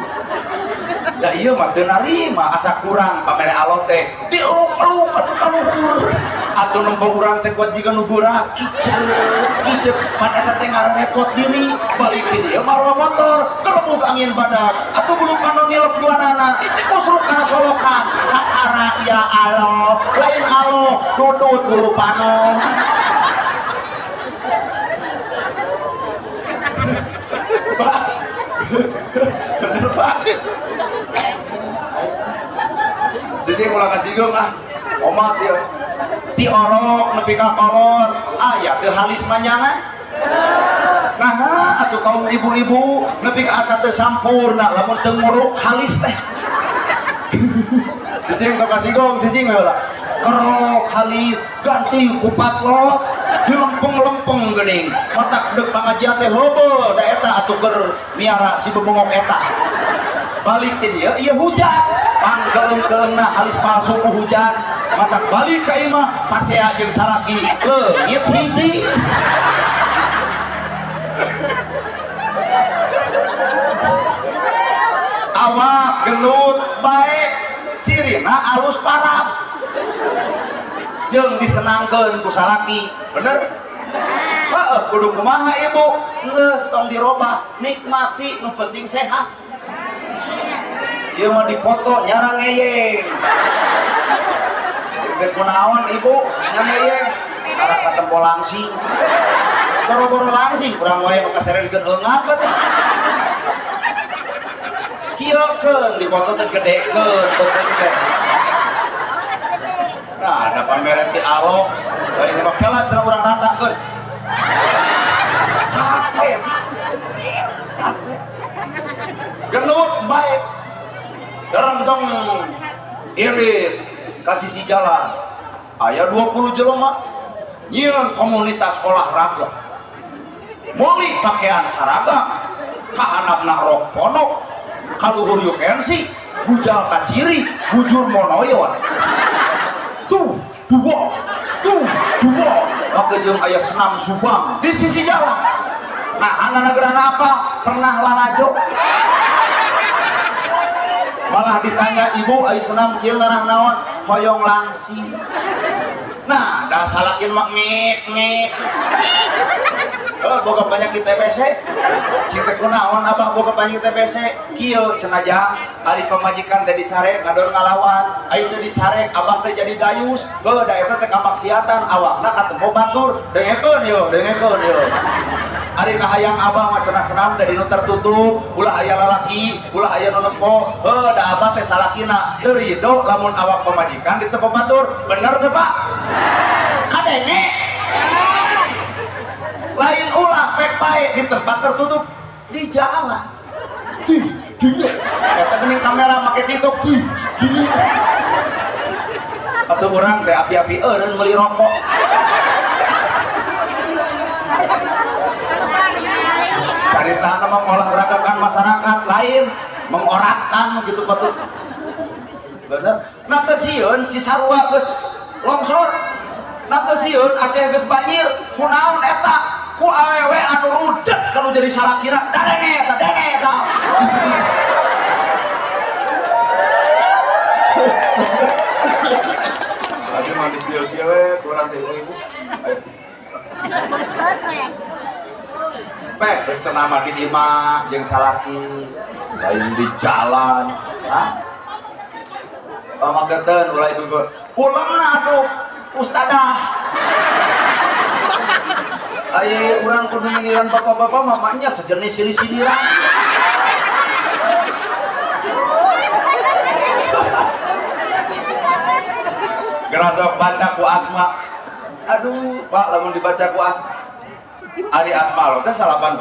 Speaker 1: da iya mah teu narima asa kurang pamere alot teh dieluk-eluk atuh ka luhur atuh nempo urang teh kuajigan nu burak kicep pan eta teh ngarepot diri balik ke dieu maroa motor kelebuk angin badak atuh bulu panon nilep duanana kusruk kana solokan kakara ya alo lain alo dudut bulu panon Pak bener Pak jadi mulai kasih gue mah omat ya ti orok nepi ka kolot aya teu halis manyangan nah atuh kaum ibu-ibu nepi ka asa teu sampurna lamun teu nguruk halis teh cicing ka kasih gong cicing we lah kerok halis ganti ku patlot dilempeng-lempeng geuning matak deuk pangajian teh heubeul da eta atuh keur miara si bebongok eta balik ke dia ieu hujan pangkeung-keungna halis palsu ku hujan matak balik ka imah pasea jeung salaki leungit hiji awak gelut bae cirina alus parab jeung disenangkeun ku salaki bener heeh kudu kumaha ibu geus tong dirobah nikmati nu penting sehat ieu mah dipoto nyarang ngeyeng geus kunaon ibu nyangeyeng arek katempo langsing boro-boro langsing urang wae nu kaserelkeun eungap teh kieukeun dipoto teh gedekeun penting sehat. Nah, ada pameran di alok, ini mah kelat cenah urang ratakeun. Capek. Genut baik. Gerendong irit kasih si jalan. Aya 20 jelema nyieun komunitas olahraga. Meuli pakaian seragam, kahanapna rok ponok, kaluhur yukensi, bujal kaciri, bujur monoyon. Tuh dua maka jeung aya senam subang di sisi jalan nah anak negerana apa pernah lalajo malah ditanya ibu ai senam kieu ngarah naon hoyong langsing nah da salakin mak mik boga penyakit TBC cinta kunaon abah boga penyakit TBC kieu cenah ari pamajikan teh dicarek ngador ngalawan ayeuna teh dicarek abah teh jadi dayus beuh da eta teh kamaksiatan awakna katempo batur dengekeun yo ari kahayang abah mah cenah senam teh dinu tertutup ulah aya lalaki ulah aya nu nempo beuh da abah teh salakina teu ridho lamun awak pamajikan di tempat batur bener teh Pak kadenge lain ulah pek baik di tempat tertutup di jalan eta geuning kamera make TikTok atuh urang teh api-api eureun meuli rokok caritana mah mengolahragakan masyarakat lain mengorakkan gitu batur bener nah teh sieun Cisarua geus longsor nah teh sieun Aceh geus banjir kunaon eta ku awewe anu rudet kalau jadi salakina dadenge eta lagi mandi dia we kurang teh ibu pek bersenama di imah jeung salaki lain di jalan hah pamageteun ulah ibu ulemna atuh ustadah aye urang kudu nyindiran bapak-bapak mamanya sejenis silih-siliran gerasok baca ku asma aduh Pak lamun dibaca ku asma ari asma lo teh 80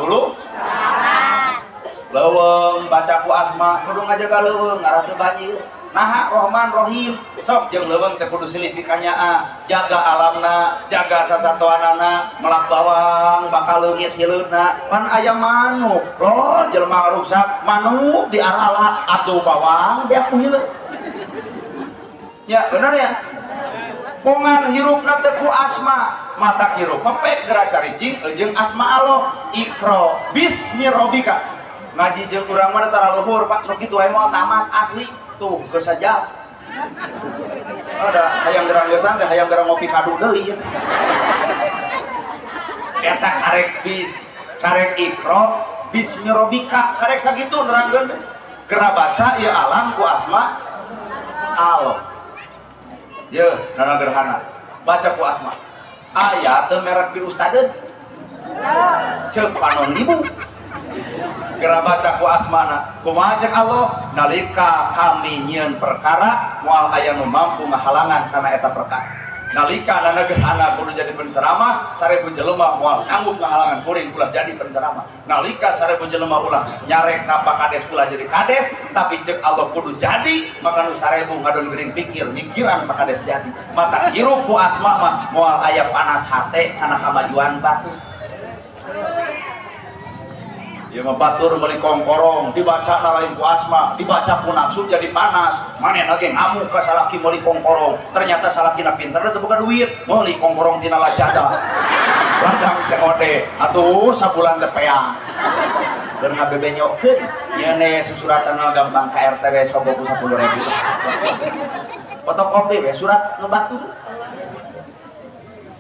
Speaker 1: leuweung baca ku asma kudu ngajaga leuweung ngarah teu banjir naha Rohman Rohim sok jeung leuweung teh kudu silih pikanyaa jaga alamna jaga sasatoanana melak bawang bakal leungit hileudna pan aya manuk lor jelema rusak manuk diarala atuh bawang dia ku hileud ya bener ya pongan hirupna teh ku asma mata hirup mepek gerak caricing jeung asma Allah ikro bismi robika ngaji jeung urang mah tara luhur Pak nu kitu wae moal tamat asli tuh geus saja ada hayang gerang geusan teh hayang gerang ngopi kadu deui eta karek ikro bismi robika karek sakitu nerangkeun teh geura baca ieu alam ku asma Allah ye nana gerhana baca ku asma ayat teu merek di ustadeun ceuk panon ibu geura baca ku asmana kumaha cek Allah nalika kami nyieun perkara moal aya nu mampu ngahalangan kana eta perkara nalika nana gerhana kudu jadi penceramah sarebu jelema moal sanggup ngahalangan kuring ulah jadi penceramah nalika sarebu jelema ulah nyarek ka pakades ulah jadi kades tapi cek Allah kudu jadi maka nu sarebu ngadon geuring pikir mikiran pakades jadi mata hirup ku asma mah moal aya panas hate kana kamajuan batu ya mah batur meuli kongkorong dibaca lain ku asma dibaca ku nafsu jadi panas manehna ge ngamuk ka salaki meuli kongkorong ternyata salakina pinter teh bukan duit meuli kongkorong tina lajada ladang COD atuh sabulan teh peang keur ngabebenyokeun ieu ne susuratana gampang ka RT we sogo ku 10.000 fotokopi we surat nu batur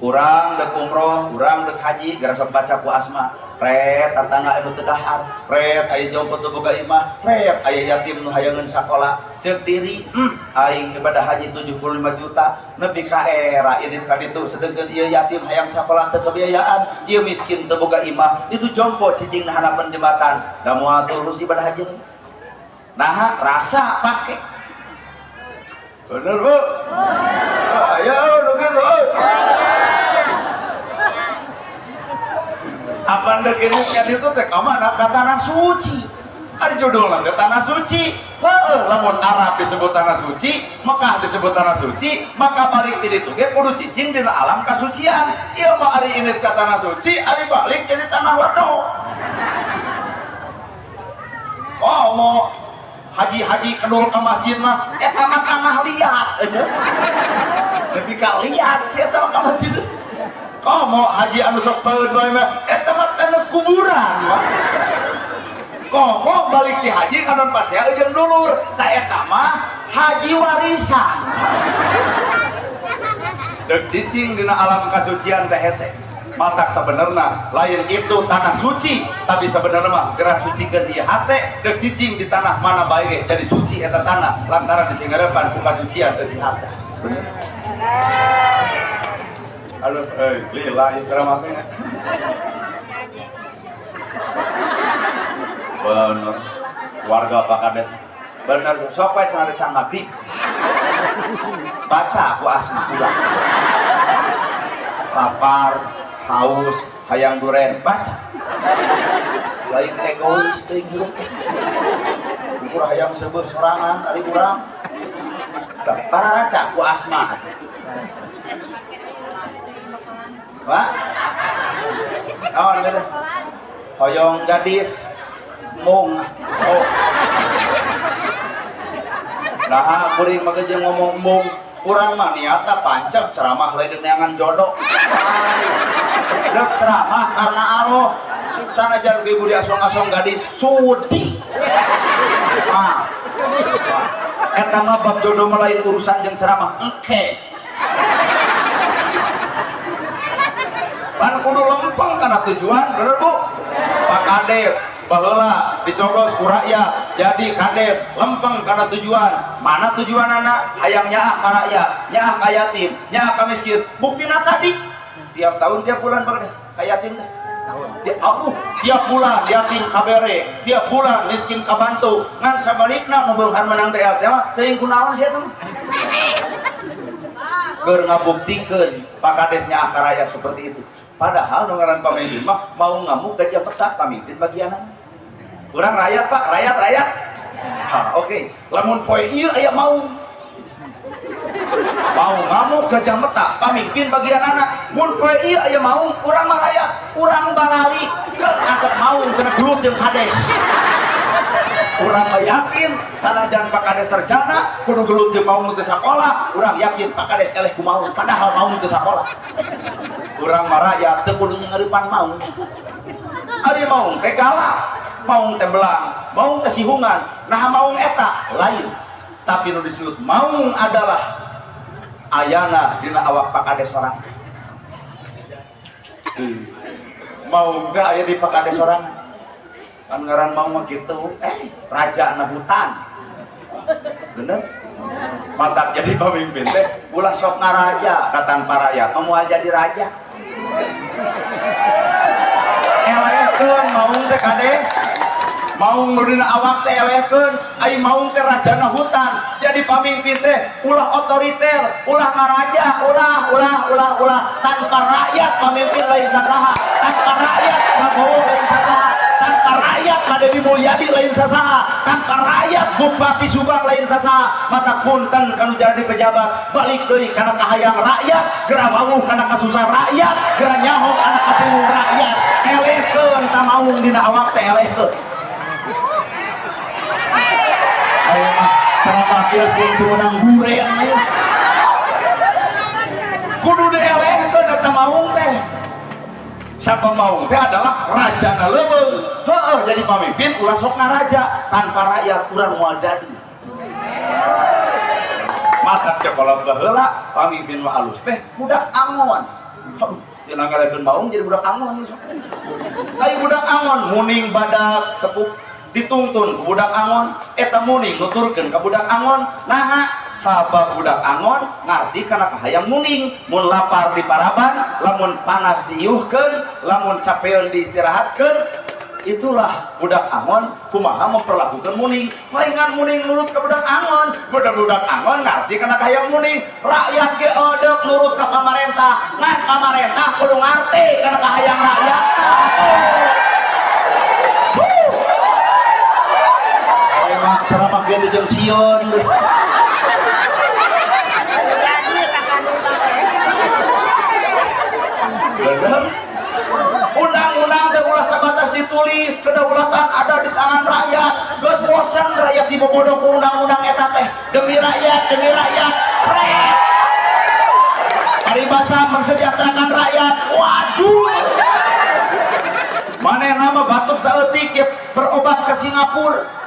Speaker 1: urang dek umroh urang dek haji gara sok baca ku asma ret tatangga anu teu dahar ret aya jompo teu boga imah ret aya yatim nu hayangeun sakola ceuk diri aing ibadah haji 75 juta nepi ka era irit ka ditu sedengkeun ieu yatim hayang sakola teu kebiayaan ieu miskin teu boga imah itu jompo cicing na hanapan jembatan da moal terus ibadah haji nih nah rasa pake bener bu ayo nu kitu apa ndek ini kan itu teh kamana ka tanah suci ari judulna teh tanah suci heueuh lamun Arab disebut tanah suci Mekah disebut tanah suci maka balik ti ditu ge kudu cicing dina alam kasucian ieu mah ari init ka tanah suci ari balik jadi tanah ledo oh mau haji kedul ka masjid mah eta mah tanah liat aja tapi ka liat sih eta ka masjid oh mau haji anu sok paeud wae mah eta mah tanah kuburan mah komo balik ti haji kanon pasea jeung dulur ta eta mah haji warisan deuk cicing dina alam kasucian teh hese matak sabenerna lain itu tanah suci tapi sabenerna mah geura sucikeun ieu hate deuk cicing di tanah mana bae jadi suci eta tanah lantaran disinggarepan ku kasucian teh si hate halo lila ieu ceramah teh bener warga Pakades bener sok wae cenah can maghrib baca ku asma ulang lapar haus hayang duren baca lain egois teh hirup ukur hayang seubeuh sorangan ari urang para raca ku asma Wah, naon teh hoyong gadis mung oh nah kuring mah jeung ngomong mung urang mah niatna pancep ceramah lain neangan jodoh deuk ceramah karena Allah sanajan ge budi asong-asong gadis sudi eta mah bab jodoh mah lain urusan jeung ceramah engke pan kudu lempeng kana tujuan bener bu Pak Kades baheula dicogos ku rakyat jadi kades lempeng kana tujuan mana tujuan anak hayang nyaah ka rakyat nyaah ka yatim nyaah ka miskin buktina tadi tiap tahun tiap bulan Pak Kades ka yatim teh tiap bulan yatim kabere tiap bulan miskin kabantu ngan sabalikna nu beunghar menang teh mah teuing kunaon sia teh keur ngabuktikeun Pak Kades nyaah ka rakyat seperti itu padahal ngaran pamimpin mah mau ngamuk gajah petak pamimpin bagianan urang rakyat Pak rakyat oke. Lamun poe ieu aya mau ngamuk gajah petak pamimpin bagian anak mun poe ieu aya mau urang mah rakyat urang bangalik angkat mau cenah gelut jeung kades urang mah yakin sanajan Pak Kades sarjana kudu gelut jeung mau teu sakola urang yakin Pak Kades eleh ku mau padahal mau teu sakola urang maraya teu kudu nyengeurepan maung. Ari maung teh galak, maung teh belang, maung teh sihungan. Nah maung eta lain. Tapi nu disebut maung adalah ayana dina awak pakades orang. Maung gak aya di pakades orang. Kan ngaran maung mah kitu, raja na hutan. Bener? Matak jadi pemimpin teh ulah sok ngaraja datang para rakyat mau jadi raja. Elehkeun maung teh kades, maung dina awak teh elehkeun, ai maung teh rajana hutan. Jadi pemimpin teh ulah otoriter, ulah ngaraja, ulah tanpa rakyat pemimpin lain sasaha, tanpa rakyat Prabowo lain sasaha, tanpa rakyat Deddy Mulyadi lain sasaha, tanpa rakyat Bupati Subang lain sasaha. Mata punten kanu jadi pejabat balik deui kana kahayang rakyat, geura wawuh kana kasusah rakyat, geura nyaho kana kapingung rakyat. Elehkeun ta maung dina awak teh elehkeun. Aya mah ceramah kieu sing teu meunang gureng aya. Kudu dielehkeun eta maung teh. Siapa maung teh adalah raja na leuweung. Heeh, jadi pemimpin ulah sok ngaraja, tanpa rakyat urang moal jadi. Mata cekolot baheula pamimpin mah alus teh budak angon. Cenah ngarekeun maung jadi budak angon. Ai budak angon muning badak sepuh dituntun ke budak angon, eta muning nuturkeun ka budak angon. Naha sabab budak angon ngarti kana kahayang muning, mun lapar diparaban, lamun panas diiuhkeun, lamun capeun diistirahatkeun. Itulah budak angon kumaha memperlakukan muning. Palingan muning nurut ke budak angon, budak angon ngarti kana kahayang muning. Rakyat ge odok nurut ka pamarentah, ngan pamarentah kudu ngarti kana kahayang rakyat. Ceramah biar jeung Sion. Bener? Undang-undang teh ulah sabatas ditulis, kedaulatan ada di tangan rakyat. Geus bosan rakyat dibobodok ku undang-undang eta teh. Demi rakyat, keren. Paribasa mensejahterakan rakyat. Waduh. Manehna mah batuk saeutik ya berobat ke Singapura.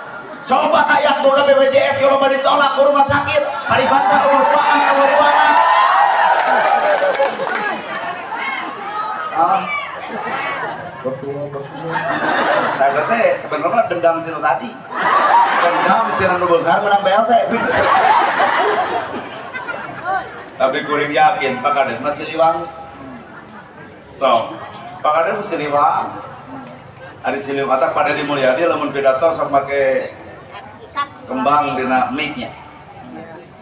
Speaker 1: Coba ayat boga BPJS kalau mau ditolak ke rumah sakit, paribasa urupaan. Betul. Saya teh sebenarnya dendam tina tadi. Dendam tina nu beunghar menang BLT. Tapi kuring yakin Pak Kades masih liwangi. So, Pak Kades masih liwangi. Ari silih mata pada Deddy Mulyadi lamun pidato sok make kembang dina mic-nya.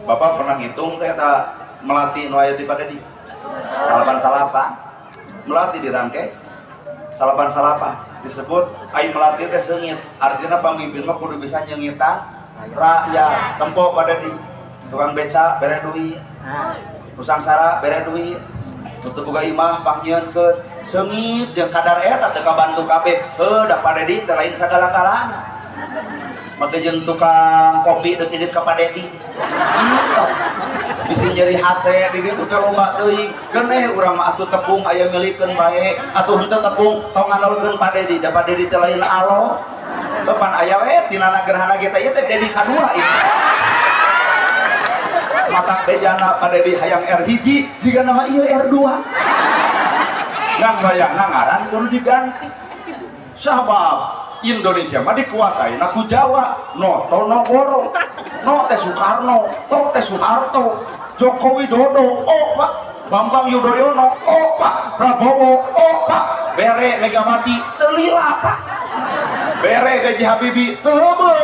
Speaker 1: Bapak pernah hitung teh eta melati nu aya di Pak Deddy. Salapan-salapan. Melati dirangke. Salapan-salapan disebut ai melati teh seungit. Artinya pemimpin mah kudu bisa nyeungitan rakyat. Tempo Pak Deddy. Tukang beca bere duit. Pusang sara bere duit. Untuk boga imah panggieunkeun seungit jeung kadar eta teu kabantu kabeh. Heuh da Pak Deddy teh lain sagala-galana. Make jeung tukang kopi deuk idit ka Pak Deddy. Bisi nyeri hate di ditu teh lomba teuing. Keun urang mah atuh tepung aya milikeun bae, atuh henteu tepung tong nganalkeun Pak Deddy. Da Pak Deddy teh lain alo. Depan aya we tina gerhana kita ieu teh Deddy kadua ieu. Mata bejana Pak Deddy hayang R1 jika nama ieu R2. Ngan bayangna ngaran kudu diganti. Sabab Indonesia mah dikuasai ku Jawa, no Tonogoro, no teh Soekarno, no teh Soeharto, Joko Widodo, oh Pak, Bambang Yudhoyono, oh Pak, Prabowo, oh Pak, bere Megawati, telila Pak, bere B.J. Habibie, teu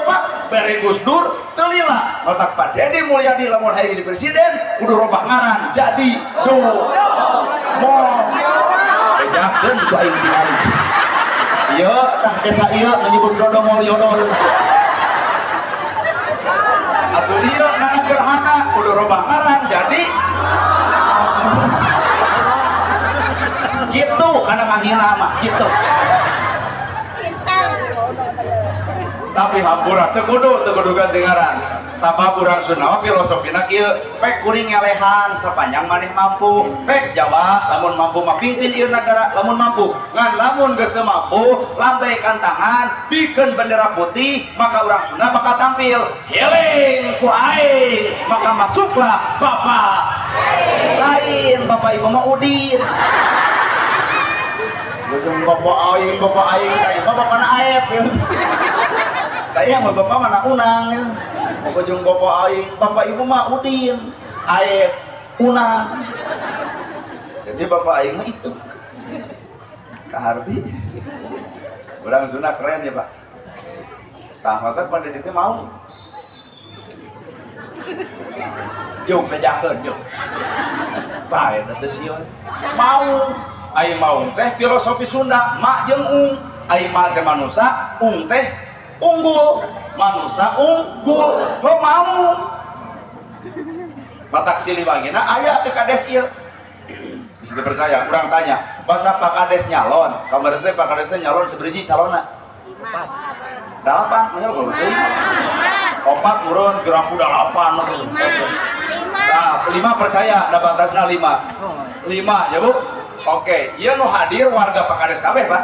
Speaker 1: Pak, bere Gus Dur, telila. Matak Pak Deddy Mulyadi lamun hayang jadi presiden, kudu robah ngaran jadi mo. Bejakeun ku aing tinggali. Ieu tah desa ieu nyebut Dodo Mulyono. Atuh ieu nana gerhana kudu robah ngaran jadi gitu kana ngahina mah gitu. Tapi hampura teu kudu ganti ngaran. sabab urang Sunda filosofina kieu pek kuring ngelehan sepanjang maneh mampu pek Jawa lamun mampu mah pimpin ieu nagara lamun mampu ngan lamun geus teu mampu lambaikan tangan bikeun bendera putih maka urang Sunda bakal tampil healing ku aing maka masuklah Bapak lain Bapak Ibu mah Udin ujung bapak aing kayak bapak mana aep ya kayak mah bapak mana unang ya ujung bapak aing bapak ibu mah Udin aep unang jadi bapak aing mah itu kaharti orang Sunda keren ya pak tahmatan pada itu mau jom bejakeun jom bae teh sieun mau aing mau teh filosofi Sunda mak jeung ung aing mah teh manusia ung teh unggul manusia unggul lo mau matak Siliwangina aya teh kades ieu bisa dipercaya kurang tanya basa Pak Kades nyalon kamar teh Pak Kades teh nyalon seberiji calonna 8 mah nyalon teh 4 murun kurang 8 nah 5 percaya da batasna 5 ya Bu. Oke, iya nu hadir warga Pak Kades kabeh Pak.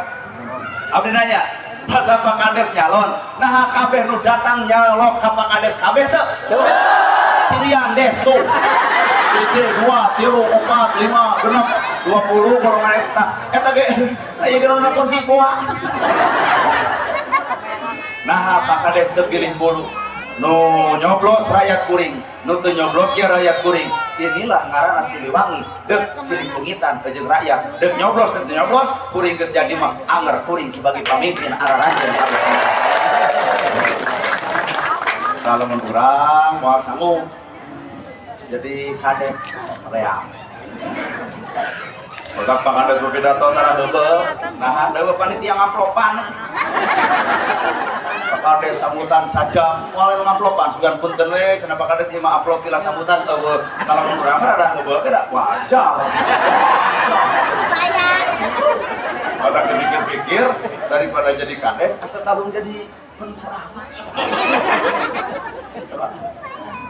Speaker 1: Abdi nanya, masa Pak Kades nyalon, nah kabeh nu datang nyalok ka Pak Kades kabeh teu? Cirian des tuh. CC 2, 3, 4, 5, 6, 20 golongan eta ge aya geuna kursi poa. Nah Pak Kades teu pilih bulu. Nu nyoblos rakyat kuring, nu teu nyoblos ge rakyat kuring. Inilah ngaranna Siliwangi dek silih sungitan ke jeung rakyat dek nyoblos dek nyoblos kuring geus jadi mah anger kuring sebagai pamimpin araranjeun kalau mun urang moal sanggup jadi kades reang Bapak Pak Kades berpidato tara heubeul nah dewe panitia ngamplopan Pak Kades sambutan sajam moal ngamplopan sugan punten we cenah Pak Kades ieu mah amplop pila sambutan eueuh kalau mun urang mah rada heubeul teh da wajar pada mikir-pikir daripada jadi kades asa talung jadi penceramah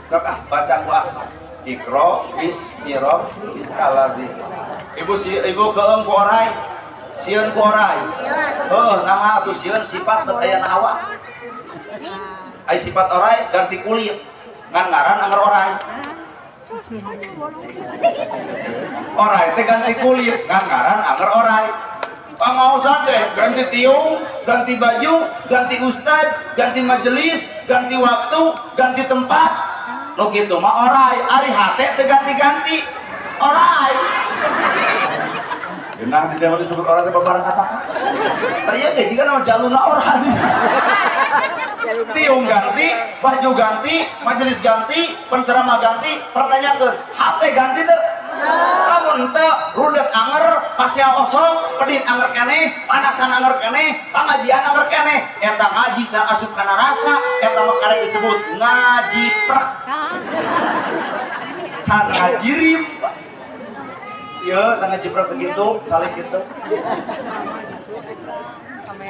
Speaker 1: sok baca ku asma Ikro bismillahirrahmanirrahim ibu keung ku orai sieun ku orai nah atuh sieun sifat teu aya na awak ai sifat orai ganti kulit ngan ngaran anger orai orai teh ganti kulit ngan ngaran anger orai pangausan teh ganti tiung ganti baju ganti ustad ganti majelis ganti waktu ganti tempat lo gitu mah orai ari hate teh ganti-ganti orai benar di dalam disebut orai teh barang kata tanya ge jiga nama jaluna orai tiung ganti baju ganti majelis ganti penceramah ganti pertanyakeun hate ganti teh lamun teu rudet anger pasya osok pedit anger keneh panasan anger keneh pangajian anger keneh eta ngaji can asup kana rasa eta mah karek disebut ngaji prek can ngajirim ieu tah ngaji prek kitu salik kitu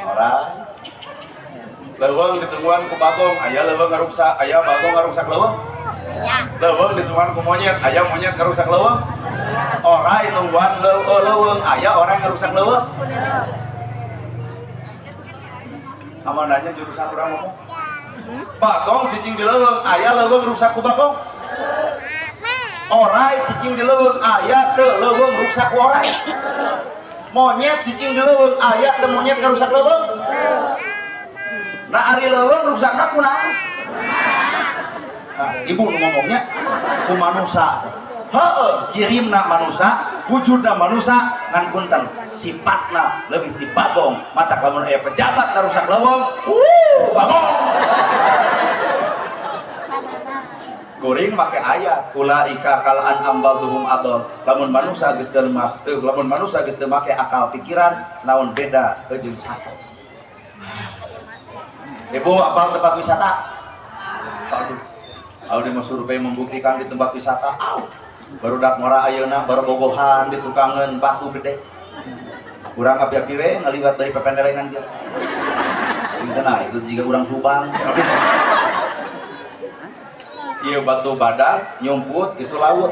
Speaker 1: ora leuweung ditemuan ku bagong aya leuweung ngaruksak aya bagong ngaruksak leuweung leuweung ditemuan ku monyet aya monyet ngaruksak leuweung orai nungguan leuweung aya orang ngerusak leuweung amanahnya jurusan urang ngomong bagong cicing di leuweung aya leuweung rusak ku bagong orai cicing di leuweung aya teu leuweung rusak ku orai monyet cicing di leuweung aya teu monyet ngarusak leuweung nah ari leuweung rusakna kunaon nah ibu ngomongnya ku manusia cirimna manusia wujudna manusia ngan punten sifatna lebih di bagong mata lamun aya pejabat ngarusak leuweung bagong kuring make ayat ulaika kalaan ambaluhum adol lamun manusia geus teu lamun manusia geus teu make akal pikiran naon beda jeung sato ibu apal tempat wisata aduh di survei membuktikan di tempat wisata barudak ngora ayeuna baru bogohan di tukangan batu gede kurang api-api we ngaliwat dari pependelengan dia nah itu jika kurang Subang Ieu batu badak nyumput itu laut.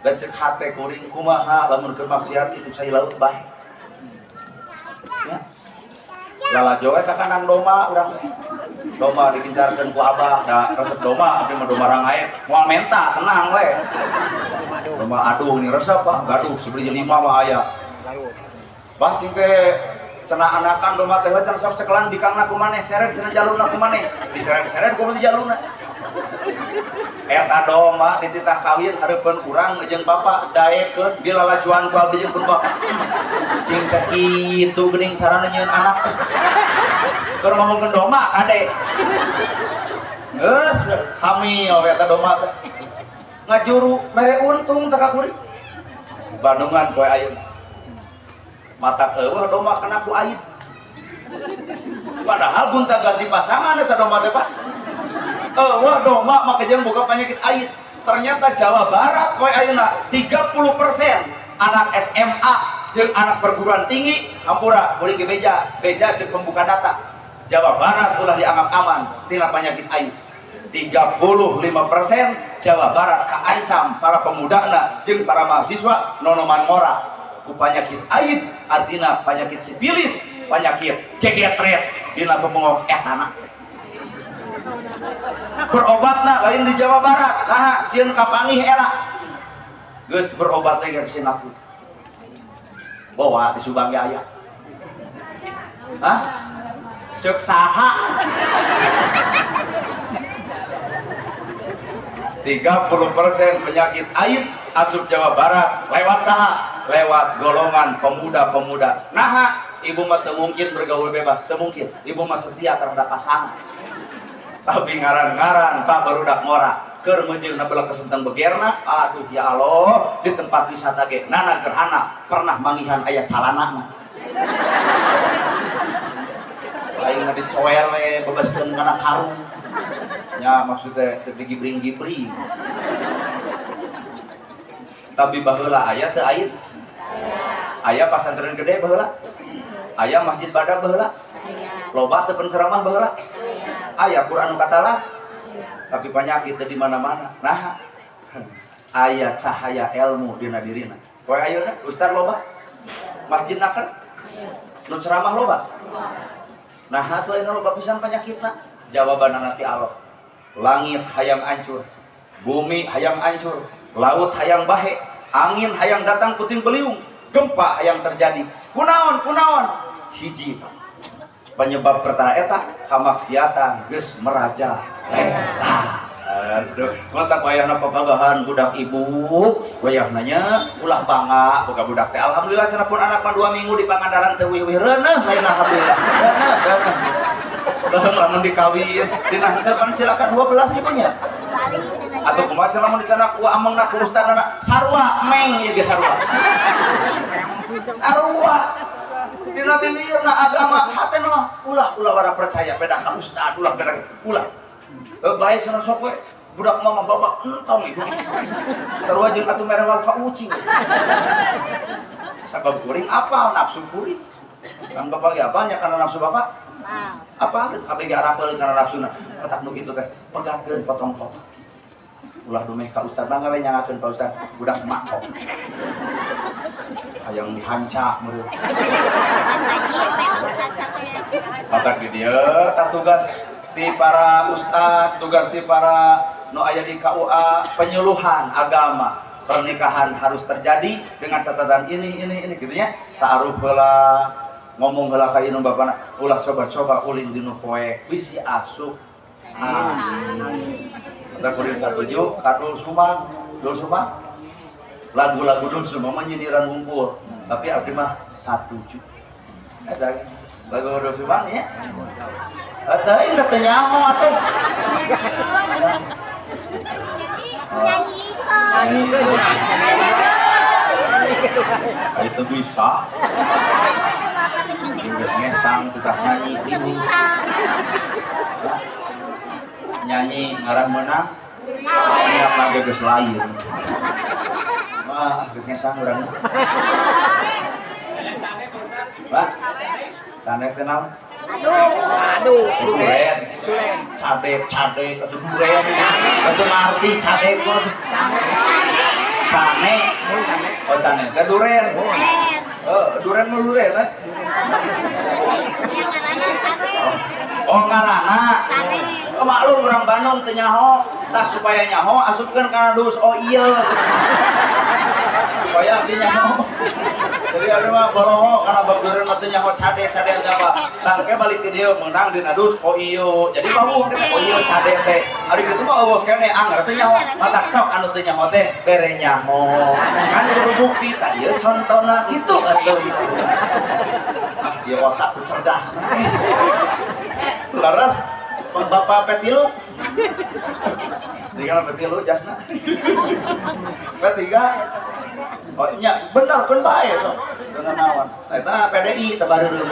Speaker 1: Dan cek hate kuring kumaha lamun keur maksiat itu cai laut bae. Ya. Lala jowe ka kanang doma urang. Doma dikencarkeun ku abah, da resep doma abdi mah doma rangae. Moal menta tenang we. Doma aduh ini resep Pak, gaduh sabari jeung 5 mah aya. Bah cing teh cenah anakan doma teh cenah sok cekelan bikangna kumaneh, seret cenah jalurna kumaneh. Diseret-seret ku di jalurna. Eta doma dititah kawin hareupeun urang jeung bapak daekeun dilalajuan ku abdi jeung bapak. Cing teh kitu geuning carana nyieun anak. Keur ngomongkeun doma kade. Geus hamil eta doma teh. Ngajuru mere untung teh ka kuring. Bandungan poe ayeuna. Mata eueuh doma kena ku aid. Padahal gunta ganti pasangan eta doma teh Pak. Wah doma maka jeung boga penyakit aid. Ternyata Jawa Barat poe ayeuna 30% anak SMA jeung anak perguruan tinggi hampura kuring ge beja cek pembuka data. Jawa Barat ulah dianggap aman tina penyakit aid. 35% Jawa Barat kaancam para pemudana jeung para mahasiswa nonoman ngora ku penyakit aid, artina penyakit sifilis, penyakit gegetret dina pemongong etana. Berobatna lain di Jawa Barat, nah sieun kapangih era geus berobat lagi ke sinaku bawa di Subang ge aya hah cek saha 30% penyakit aid asup Jawa Barat lewat saha lewat golongan pemuda-pemuda. Nah ibu mah teu mungkin bergaul bebas, teu mungkin ibu mah setia terhadap pasangan. Tapi ngaran-ngaran Pak barudak ngora keur meujeuhna beula kesenteng begerna, aduh ya Allah di tempat wisata ge nana gerhana pernah manggihan aya calanana. Lain dicoel we bebaskeun kana karung. Nya maksudnya teu digibring-gibring. Tapi baheula aya teu aid? Aya pasantren gede baheula? Aya masjid badak baheula? Loba teu penceramah baheula? Aya Quran katalah, tapi penyakit di mana-mana. Nah, aya cahaya ilmu dina dirina. Poe ayeuna ustaz loba, masjid naker, nu ceramah loba. Nah, atuh ayeuna loba pisan penyakitna. Jawabanna ti Allah. Langit hayang hancur, bumi hayang hancur, laut hayang bahe, angin hayang datang puting beliung, gempa hayang terjadi. Kunaon? Hiji. Penyebab pertama eta kamaksiatan geus meraja. Aduh, mata wayahna papagahan budak ibu, wayahna nya ulah bangga boga budak teh. Alhamdulillah cenah pun anak mah 2 minggu di Pangandaran teh weuh reuneuh lain alhamdulillah. Reuneuh lamun dikawin, dina teh pan cilakan 12 ieu nya. Atau kumaha cenah mun dicana ku amangna ku ustadna sarua meng ieu ge sarua. Sarua dina bibirna agama hatena mah ulah wara percaya beda ka ustad ulah beda ulah bae cenah sok we budak mah babak entong ibu sarua jeung atuh merewal ka ucing sabab kuring apa nafsu kuring kan bapak ge apa nya kana nafsu bapak apa abg arapeun kana nafsuna petak nu kitu teh pegatkeun potong-potong ulah dumeh ka ustad bangga we nyangakeun ka ustad budak mak kok hayang dihancak meureun. Matak di dieu tugas ti para ustad, tugas ti para nu aya di KUA penyuluhan agama. Pernikahan harus terjadi dengan catatan ini gitu ya. Ta'aruf heula, ngomong heula ka inu bapana, ulah coba-coba ulin dinu poe bisi asup. Ada kuring satuju ka Dul Sumang. Lagu-lagu Dul Sumang mah nyindiran ngumpul, tapi abdi mah satuju. Eta lagu Dul Sumang ya. Eta indah teh nyaho atuh. Nyanyi itu bisa. Geus ngesang tukang nyanyi ibu. Nyanyi ngarang menang. Niat lagi geus lain. Wah, geus ngesang urang. Pak. Sanek kenal.
Speaker 2: Aduh.
Speaker 1: Duren. Cadek atau duren. Atau ngarti cadek kok. Cane. Oh cane. Ke duren. Duren mah duren lah. Oh karana. Maklum orang Bandung teu nyaho. Tah supaya nyaho asupkeun kana dus. Oh iya. Supaya abdi nyaho. Jadi ada mah boloho karena babeureun mah teu nyaho cade apa. Tangke balik ke dieu meunang dina dus. Oh iya. Jadi bawu teh oh iya cade teh. Ari kitu mah eueuh kene anggar teu nyaho. Matak sok anu teu nyaho teh bere nyaho. Kan kudu bukti tah ieu contona kitu atuh. Ieu otak cerdas. Laras Bapak petilu. Jadi kan petilu jasna. Petiga. Oh nya bener kan bae so. Dengan naon. Eta PDI teu bareureum.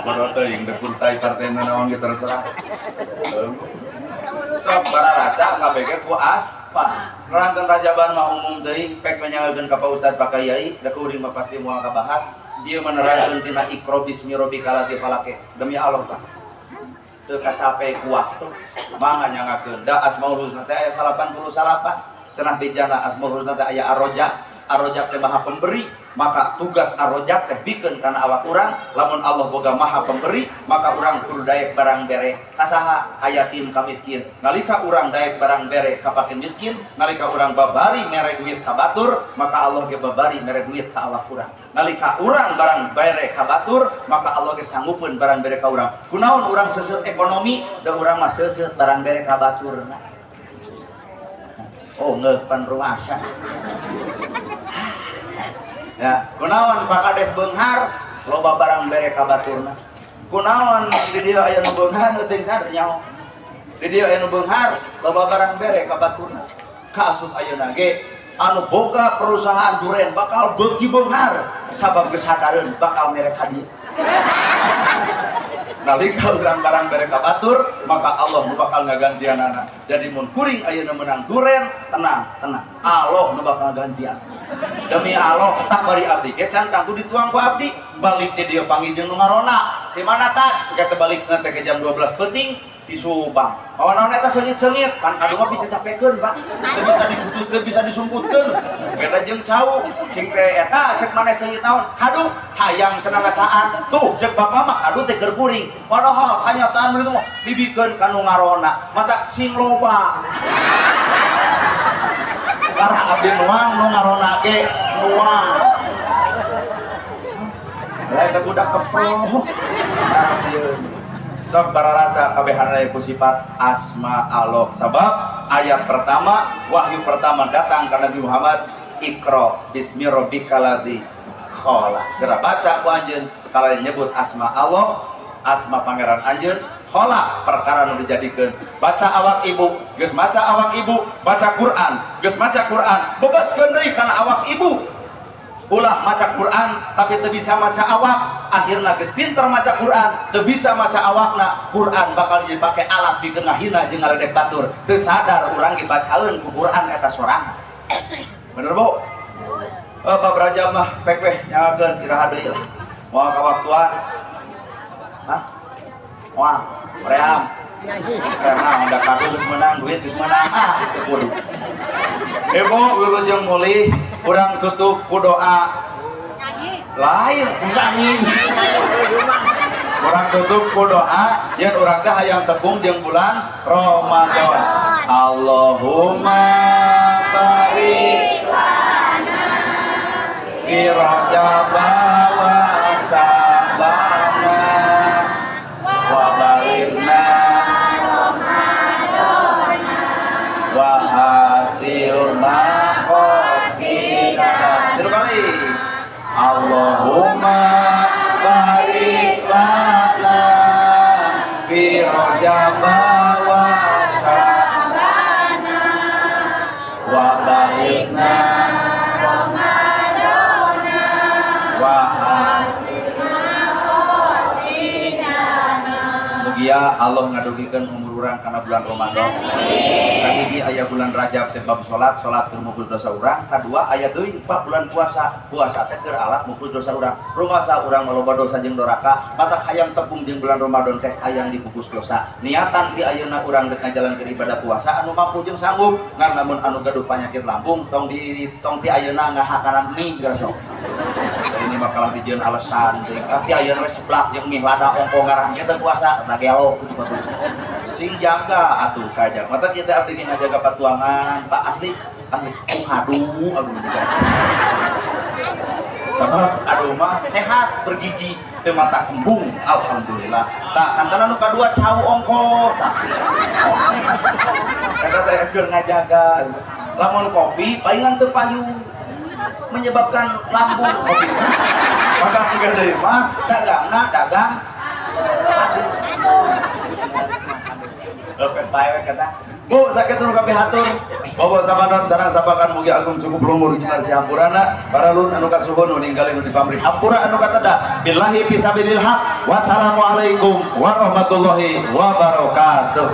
Speaker 1: Bodoh teuing depuntai partai naon ge terserah. Sok bararaca KBG ku aspa. Nerangkeun rajaban mah umum teuing pek menyangakeun ka Pak Ustad Pak Kyai, da kuring mah pasti moal kabahas. Dia menerangkan tina ikro bismi rabbika lati falake demi Allah Pak teu kacape ku waktu mangga nyangakeun da asmaul husna teh aya 88 cenah bijana asmaul husna teh aya arojak teh maha pemberi maka tugas arojak teh bikeun kana awak urang lamun Allah boga maha pemberi maka urang kudu daek barang bere kasaha hayatim ka miskin nalika urang daek barang bere ka pakin miskin nalika urang babari mere duit ka batur maka Allah ge babari mere duit ka awak urang nalika urang barang bere ka batur maka Allah ge sanggupeun barang bere ka urang kunaon urang seuseut ekonomi da urang mah seuseut barang bere ka baturna oh ngeupan ruasa ya, kunaon Pak Kades beunghar loba barang bere ka baturna. Kunaon di dieu aya nu beunghar teuing sadar nyaho. Di dieu aya nu beunghar loba barang bere ka baturna. Kaasup ayeuna ge anu boga perusahaan duren bakal beuki beunghar sabab geus hatareun bakal mere ka dieu. Nalika urang barang bere ka batur maka Allah nu bakal ngagantianana. Jadi mun kuring ayeuna meunang duren tenang. Allah nu bakal ngagantian. Demi Allah tak bari abdi ke can tangku dituang ku abdi balik teh dia panggil jeung nu ngarona di mana tak kita balik nanti ke jam 12 penting di Subang awan-awan eta seungit-seungit kan kadu mah bisa capekeun Pak teu bisa dikutuk teu bisa disumputkeun beda jeung cau cing teh eta cek maneh seungit naon kadu hayang cenah ngasaan tuh cek bapak mah kadu teh keur kuring padahal kanyataan begitu mah dibikeun ka nu ngarona mata sing loba karena abdi nuang nu ngarona ge nuang lain teh budak keproh sok bararaca kabehana ku sifat asma Allah sabab ayat pertama wahyu pertama datang ka Nabi Muhammad Iqra bismi rabbikal ladzi khalaq geura baca ku anjeun kalayan nyebut asma Allah asma pangeran anjeun khalaq perkara nu dijadikeun baca awak ibu geus maca awak ibu baca Quran geus maca Quran bebaskeun deui kana awak ibu ulah maca Quran tapi teu bisa maca awak akhirna geus pinter maca Quran teu bisa maca awakna Quran bakal dipake alat pikeun ngahina jeung ngaledek batur teu sadar urang ge bacaeun ku Quran eta sorangan bener Bu Bapak Raja mah pek nyangakeun iraha deui lah moal kawaktuan hah moal ream karena ada kado geus menang duit geus menang teu kudu Ibu wilujeng mulih urang tutup ku doa lain nyanyi urang tutup ku doa yen urang teh hayang tepung jeung bulan Ramadan Allahumma barik lana fi Rajab wa Sa'ban wa balikna wa hasil maqasida tilu kali Allahumma barik lana fi Rajab wa Sa'ban wa balikna iya Allah ngadugikeun umur urang karena bulan Ramadan. Kahiji aya bulan Rajab teh bab salat keur mupus dosa urang. Kadua aya deui bab bulan puasa teh keur alat mupus dosa urang. Rumasa urang maloba dosa jeung doraka, matak hayang tepung jeung bulan Ramadan teh hayang dipupus dosa. Niatan ti ayeuna urang geus ngajalankeun ibadah puasa anu mampu jeung sanggup, ngan lamun anu gaduh penyakit lambung tong ti ayeuna ngahakaran mie gara sok. Ini makalah dijieun alasan jeung ti ayeuna we seblak jeung mie lada ongko ngarang nya teh puasa da gelo kitu batu. Sing jaga atuh kajak. Mata kita abdi ngajaga patuangan, Pak asli aduh sabab aduh mah sehat bergiji teu mata kembung alhamdulillah. Tah antara nu kadua cau ongko tah. Eta teh keur ngajaga. Lamun kopi palingan teu payu menyebabkan lambung kopi. Maka tiga deui mah dagangna dagang oke bae kata Bu sakit nu kabeh hatur bawa sabadan sareng sabakan mugi agung cukup lumur jeung si hampurana paralun anu kasuhun nu ninggalin nu dipamrih hampura anu kateda billahi fisabilil haq wassalamualaikum warahmatullahi wabarakatuh.